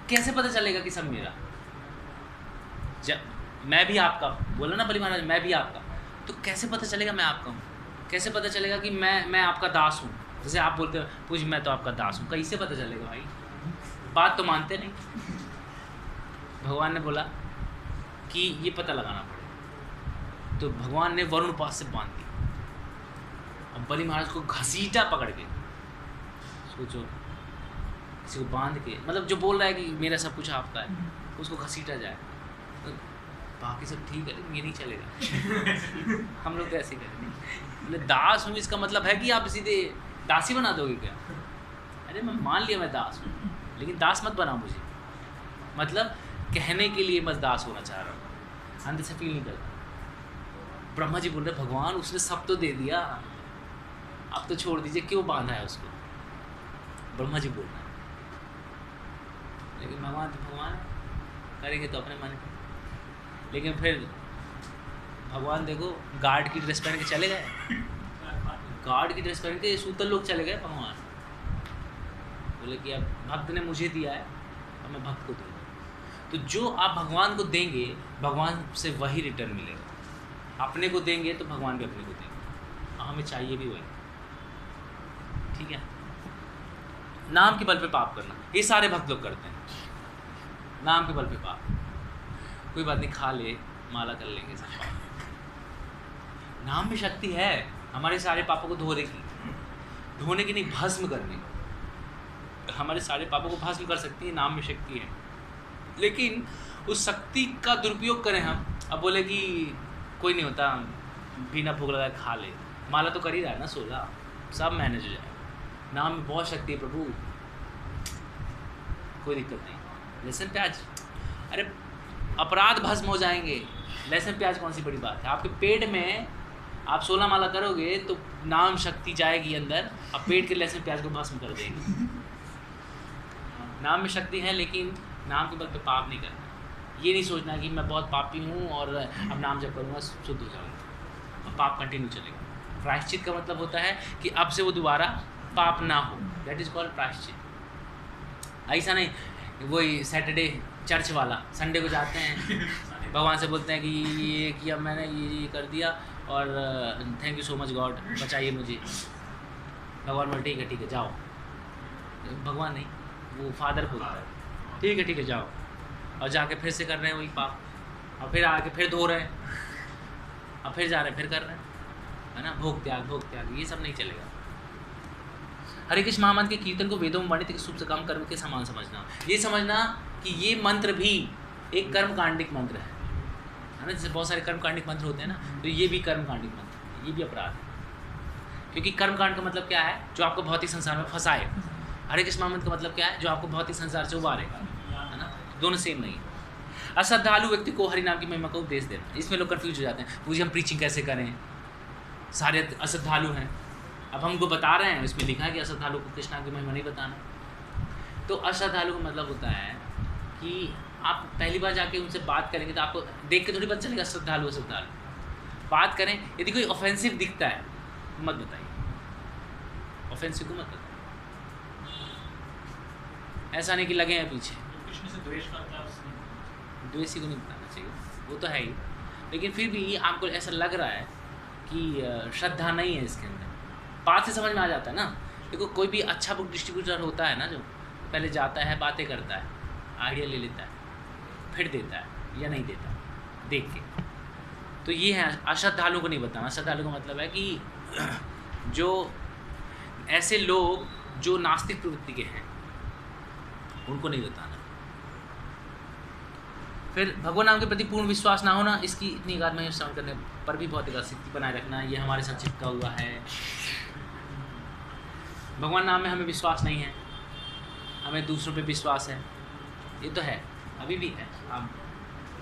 S1: कैसे पता चलेगा कि सब मेरा, जब मैं भी आपका, बोला ना बलि महाराज मैं भी आपका, तो कैसे पता चलेगा मैं आपका हूँ? कैसे पता चलेगा कि मैं आपका दास हूँ? जैसे आप बोलते हो पूछ मैं तो आपका दास हूँ, कैसे पता चलेगा भाई? बात तो मानते नहीं। भगवान ने बोला कि ये पता लगाना पड़ेगा, तो भगवान ने वरुण पास से बांध दिया। अब बलि महाराज को घसीटा पकड़ के, सोचो किसी को बांध के, मतलब जो बोल रहा है कि मेरा सब कुछ आपका है, उसको घसीटा जाए तो बाकी सब ठीक है लेकिन ये नहीं चलेगा। हम लोग तो ऐसे करेंगे, मतलब दास हूँ इसका मतलब है कि आप सीधे दासी बना दोगे क्या? अरे मैं मान लिया मैं दास हूँ, लेकिन दास मत बना मुझे, मतलब कहने के लिए बस दास होना चाह रहा हूँ, अंदर से फील नहीं करता। ब्रह्मा जी बोल रहे भगवान उसने सब तो दे दिया, अब तो छोड़ दीजिए, क्यों बांधा है उसको? ब्रह्मा जी बोल रहे हैं, लेकिन भगवान तो भगवान है, करेंगे तो अपने मन। लेकिन फिर भगवान देखो गार्ड की ड्रेस पहन के चले गए, गार्ड की ड्रेस पहन के सूतल लोग चले गए। भगवान बोले कि अब भक्त ने मुझे दिया है और मैं भक्त को दूंगा, तो जो आप भगवान को देंगे भगवान से वही रिटर्न मिलेगा। अपने को देंगे तो भगवान भी अपने को देंगे, हमें चाहिए भी वही। ठीक है, नाम के बल पे पाप करना ये सारे भक्त लोग करते हैं, नाम के बल पे पाप। कोई बात नहीं, खा ले माला कर लेंगे सब पाप। नाम में शक्ति है हमारे सारे पापों को धोने की नहीं, भस्म करने की। हमारे सारे पापों को भस्म कर सकती है, नाम में शक्ति है। लेकिन उस शक्ति का दुरुपयोग करें हम, अब बोले कि कोई नहीं होता बिना भूख लगाए खा ले, माला तो कर ही रहा है ना 16, सब मैनेज हो जाएगा। नाम में बहुत शक्ति है प्रभु, कोई दिक्कत नहीं। लहसुन प्याज, अरे अपराध भस्म हो जाएंगे। लहसुन प्याज कौन सी बड़ी बात है? आपके पेट में आप 16 माला करोगे तो नाम शक्ति जाएगी अंदर, अब पेट के लहसुन प्याज को भस्म कर देगी। नाम में शक्ति है, लेकिन नाम के बल पे पाप नहीं करना। ये नहीं सोचना कि मैं बहुत पापी हूँ और अब नाम जब करूँगा शुद्ध हो जाऊँगा, अब पाप कंटिन्यू चलेगा। प्रायश्चित का मतलब होता है कि अब से वो दोबारा पाप ना हो, दैट इज़ कॉल्ड प्रायश्चित। ऐसा नहीं वही सैटरडे चर्च वाला, संडे को जाते हैं भगवान से बोलते हैं कि ये किया मैंने, ये कर दिया और thank you so much God, बचाइए मुझे। भगवान बोले ठीक है जाओ। भगवान नहीं, वो फादर बोलता है ठीक है जाओ, और जाके फिर से कर रहे हैं वही पाप, और फिर आके फिर धो रहे हैं, और फिर जा रहे हैं फिर कर रहे हैं, है ना। भोग त्याग ये सब नहीं चलेगा। हरे कृष्ण महामंत्र के कीर्तन को वेदों में वर्णित शुभ से काम कर्म के समान समझना, ये समझना कि ये मंत्र भी एक कर्मकांडिक मंत्र है ना। जैसे बहुत सारे कर्मकांडिक मंत्र होते हैं ना, तो ये भी कर्मकांडिक मंत्र है, ये भी अपराध है। क्योंकि कर्मकांड का मतलब क्या है? जो आपको भौतिक संसार में फंसाए। हरे कृष्ण महामंत्र का मतलब क्या है? जो आपको भौतिक संसार से उबारेगा, है ना। दोनों सेम नहीं है। अश्रद्धालु व्यक्ति को हरि नाम की महिमा का उपदेश देना, इसमें लोग कंफ्यूज हो जाते हैं, मुझे हम प्रीचिंग कैसे करें, सारे अश्रद्धालु हैं। अब हमको बता रहे हैं, इसमें लिखा है कि अश्रद्धालु को कृष्ण नाम की महिमा नहीं बताना। तो अश्रद्धालु का मतलब होता है कि आप पहली बार जाके उनसे बात करेंगे तो आपको देख के थोड़ी पता चलेगा श्रद्धालु। बात करें, यदि कोई ऑफेंसिव दिखता है मत बताइए, ऑफेंसिव को मत बताइए। ऐसा नहीं कि लगे हैं पीछे,
S3: कृष्ण से द्वेष करता है उससे
S1: द्वेषी को नहीं बताना चाहिए, वो तो है ही। लेकिन फिर भी आपको ऐसा लग रहा है कि श्रद्धा नहीं है इसके अंदर, बात से समझ में आ जाता है ना। देखो कोई भी अच्छा बुक डिस्ट्रीब्यूटर होता है ना, जो पहले जाता है, बातें करता है, आइडिया ले लेता है, फिर देता है या नहीं देता देख के। तो ये है, अश्रद्धालु को नहीं बताना। अश्रद्धालु का मतलब है कि जो ऐसे लोग जो नास्तिक प्रवृत्ति के हैं उनको नहीं बताना। फिर भगवान नाम के प्रति पूर्ण विश्वास ना होना, इसकी इतनी गाद में श्रवण करने पर भी भौतिक आसक्ति बनाए रखना, ये हमारे साथ चिपका हुआ है। भगवान नाम में हमें विश्वास नहीं है, हमें दूसरों पे विश्वास है, ये तो है, अभी भी है। आप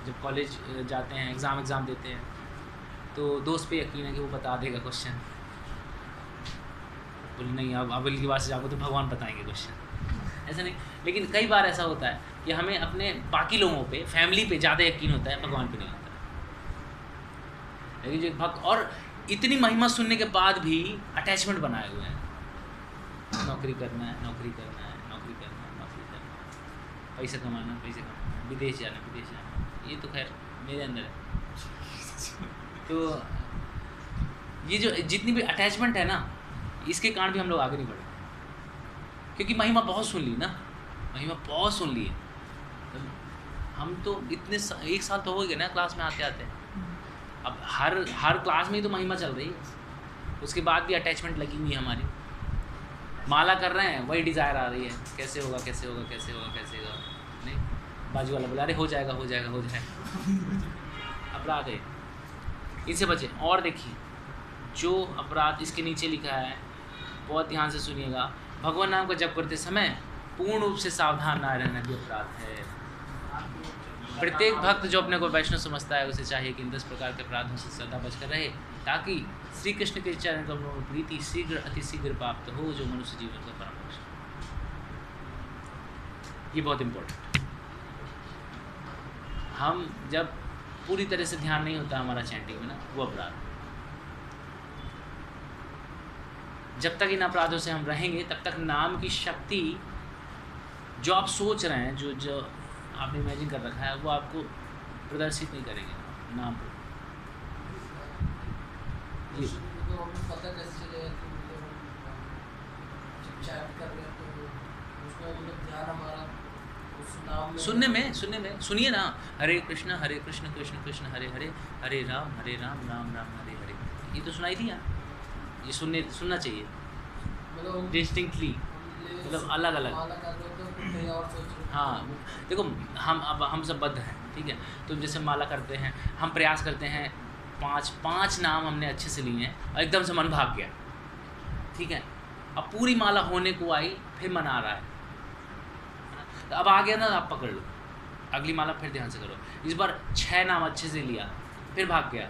S1: जब कॉलेज जाते हैं, एग्ज़ाम देते हैं, तो दोस्त पे यकीन है कि वो बता देगा क्वेश्चन, बोले नहीं अब अगली की बात से जाओगे तो भगवान बताएंगे क्वेश्चन, ऐसा नहीं। लेकिन कई बार ऐसा होता है कि हमें अपने बाकी लोगों पे, फैमिली पे ज़्यादा यकीन होता है, भगवान पे नहीं होता है। लेकिन जो भक्त और इतनी महिमा सुनने के बाद भी अटैचमेंट बनाए हुए हैं, नौकरी करना है, नौकरी करना है, नौकरी करना है, नौकरी करना है, पैसा कमाना, पैसा कमाना, विदेश जाना, विदेश जाना, ये तो खैर मेरे अंदर है। तो ये जो जितनी भी अटैचमेंट है ना, इसके कारण भी हम लोग आगे नहीं बढ़े, क्योंकि महिमा बहुत सुन ली ना, महिमा बहुत सुन ली है। हम तो इतने 1 साल तो हो गए ना क्लास में आते आते, अब हर क्लास में ही तो महिमा चल रही है, उसके बाद भी अटैचमेंट लगी हुई है हमारी। माला कर रहे हैं, वही डिज़ायर आ रही है, कैसे होगा, कैसे होगा, कैसे होगा, कैसे होगा, नहीं, बाजू वाला बोला अरे हो जाएगा, हो जाएगा, हो जाएगा। अपराध है, इनसे बचे। और देखिए जो अपराध इसके नीचे लिखा है, बहुत ध्यान से सुनिएगा, भगवान नाम का जप करते समय पूर्ण रूप से सावधान ना रहना भी अपराध है। प्रत्येक भक्त जो अपने को वैष्णव समझता है, उसे चाहिए कि इन 10 प्रकार के अपराधों से सदा बचकर रहे, ताकि श्री कृष्ण के चरण कमलों में प्रीति शीघ्र अतिशीघ्र प्राप्त हो, जो मनुष्य जीवन का परम लक्ष्य। ये बहुत इम्पोर्टेंट। हम जब पूरी तरह से ध्यान नहीं होता हमारा चैंटिंग में ना, वो अपराध। जब तक इन अपराधों से हम रहेंगे, तब तक नाम की शक्ति जो आप सोच रहे हैं, जो आपने इमेजिन कर रखा है, वो आपको प्रदर्शित नहीं करेंगे नाम को। ये
S5: पता कैसे चलेगा कि जब चैट कर रहे हैं तो उसमें ध्यान हमारा उस नाम में
S1: सुनने में सुनिए ना, हरे कृष्ण कृष्ण कृष्ण हरे हरे, हरे राम राम राम हरे हरे, ये तो सुनाई थी यार। ये सुनना चाहिए
S5: मतलब
S1: डिस्टिंक्टली, मतलब अलग अलग। हाँ देखो, हम सब बद्ध हैं, ठीक है, तो जैसे माला करते हैं, हम प्रयास करते हैं, 5 नाम हमने अच्छे से लिए हैं और एकदम से मन भाग गया, ठीक है, अब पूरी माला होने को आई, फिर मन आ रहा है, तो अब आ गया ना, आप पकड़ लो, अगली माला फिर ध्यान से करो। इस बार 6 नाम अच्छे से लिया, फिर भाग गया,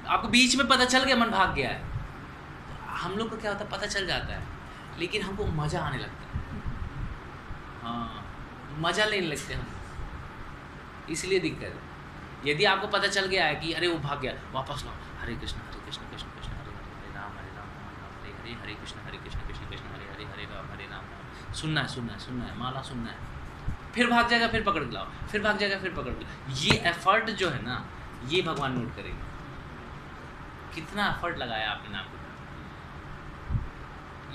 S1: आपको बीच में पता चल गया मन भाग गया है। हम लोग को क्या होता है, पता चल जाता है, लेकिन हमको मज़ा आने लगता है, हाँ मज़ा लेने लगते हैं हम, इसलिए दिक्कत है। यदि आपको पता चल गया है कि अरे वो भाग गया, वापस लो, हरे कृष्ण कृष्ण कृष्ण हरे हरे, हरे राम हरे हरे, हरे कृष्ण कृष्ण कृष्ण हरे हरे, हरे राम राम। सुनना है, माला सुनना है, फिर भाग जाएगा, फिर पकड़ के लाओ, फिर भाग जाएगा, फिर पकड़ के लाओ। ये एफर्ट जो है ना, ये भगवान नोट करेंगे, कितना एफर्ट लगाया आपने नाम को,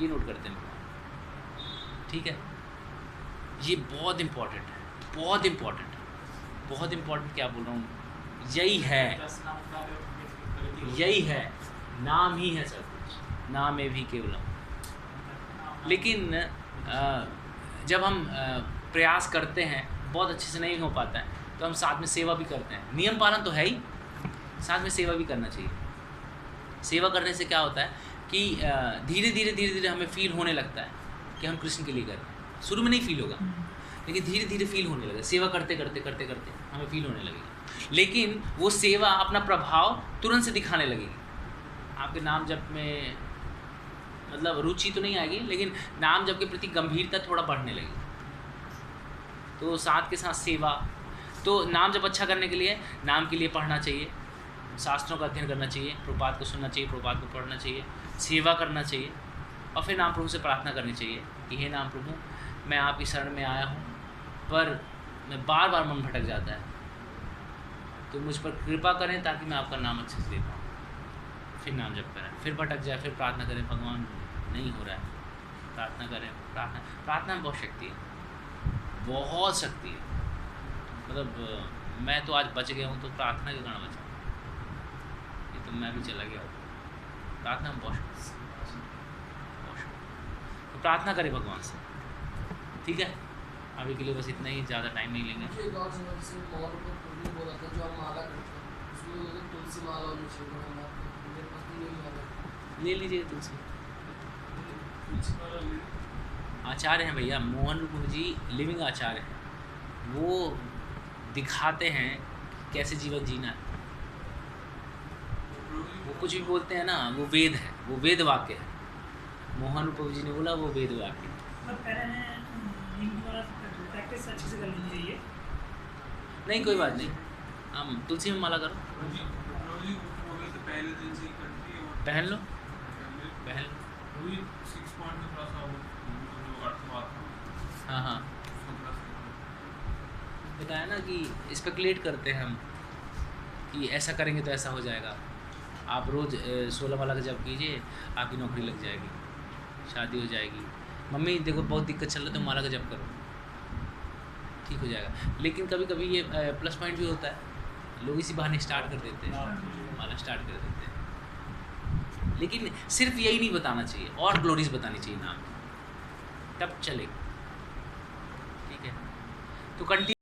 S1: ये नोट करते हैं भगवान, ठीक है। ये बहुत इम्पोर्टेंट है, बहुत इम्पोर्टेंट है, बहुत इम्पोर्टेंट। क्या बोल रहा हूँ, यही है, नाम ही है सब कुछ, नाम में भी केवलम। लेकिन जब हम प्रयास करते हैं, बहुत अच्छे से नहीं हो पाता है, तो हम साथ में सेवा भी करते हैं। नियम पालन तो है ही, साथ में सेवा भी करना चाहिए। सेवा करने से क्या होता है कि धीरे धीरे हमें फील होने लगता है कि हम कृष्ण के लिए कर रहे हैं। शुरू में नहीं फील होगा, लेकिन धीरे धीरे फील होने लगेगा, सेवा करते करते हमें फील होने लगेगा। लेकिन वो सेवा अपना प्रभाव तुरंत से दिखाने लगेगी। आपके नाम जप में मतलब रुचि तो नहीं आएगी, लेकिन नाम जप के प्रति गंभीरता थोड़ा बढ़ने लगेगी। तो साथ के साथ सेवा, तो नाम जप अच्छा करने के लिए नाम के लिए पढ़ना चाहिए, शास्त्रों का अध्ययन करना चाहिए, प्रभुपाद को सुनना चाहिए, प्रभुपाद को पढ़ना चाहिए, सेवा करना चाहिए, और फिर नाम प्रभु से प्रार्थना करनी चाहिए कि हे नाम प्रभु, मैं आपकी शरण में आया हूँ, पर मैं बार बार मन भटक जाता है, तो मुझ पर कृपा करें ताकि मैं आपका नाम अच्छे से ले पाऊँ। फिर नाम जप करें, फिर भटक जाए, फिर प्रार्थना करें, भगवान नहीं हो रहा है, प्रार्थना करें। प्रार्थना में बहुत शक्ति है, बहुत शक्ति है। मतलब मैं तो आज बच गया हूँ, तो प्रार्थना के कारण बचा, ये तो मैं भी चला गया हूँ। प्रार्थना में बहुत शक्ति, तो प्रार्थना करें भगवान से, ठीक है। अभी के लिए बस इतना ही, ज़्यादा टाइम नहीं लेंगे। ले लीजिए तुलसी, आचार्य हैं भैया, मोहन रूप जी लिविंग आचार्य हैं। वो दिखाते हैं कैसे जीवन जीना है। वो कुछ भी बोलते हैं ना, वो वेद है, वो वेद वाक्य है। मोहन रूप जी ने बोला वो वेद वाक्य है।
S3: मतलब कह रहे हैं नीम वाला प्रैक्टिस अच्छे से कर लेनी चाहिए।
S1: नहीं कोई बात नहीं, हम तुलसी में माला करो, पहन लो, पहन लो। हाँ हाँ, बताया ना कि स्पेकुलेट करते हैं हम कि ऐसा करेंगे तो ऐसा हो जाएगा। आप रोज़ 16 माला का जप कीजिए, आपकी नौकरी लग जाएगी, शादी हो जाएगी। मम्मी देखो बहुत दिक्कत चल रहा है, तो माला का जप करो, ठीक हो जाएगा। लेकिन कभी कभी ये प्लस पॉइंट भी होता है, लोग इसी बहाने स्टार्ट कर देते हैं, माला स्टार्ट कर देते हैं। लेकिन सिर्फ यही नहीं बताना चाहिए, और ग्लोरीज बतानी चाहिए नाम, तब चलेगा। ठीक है, तो कंटिन्यू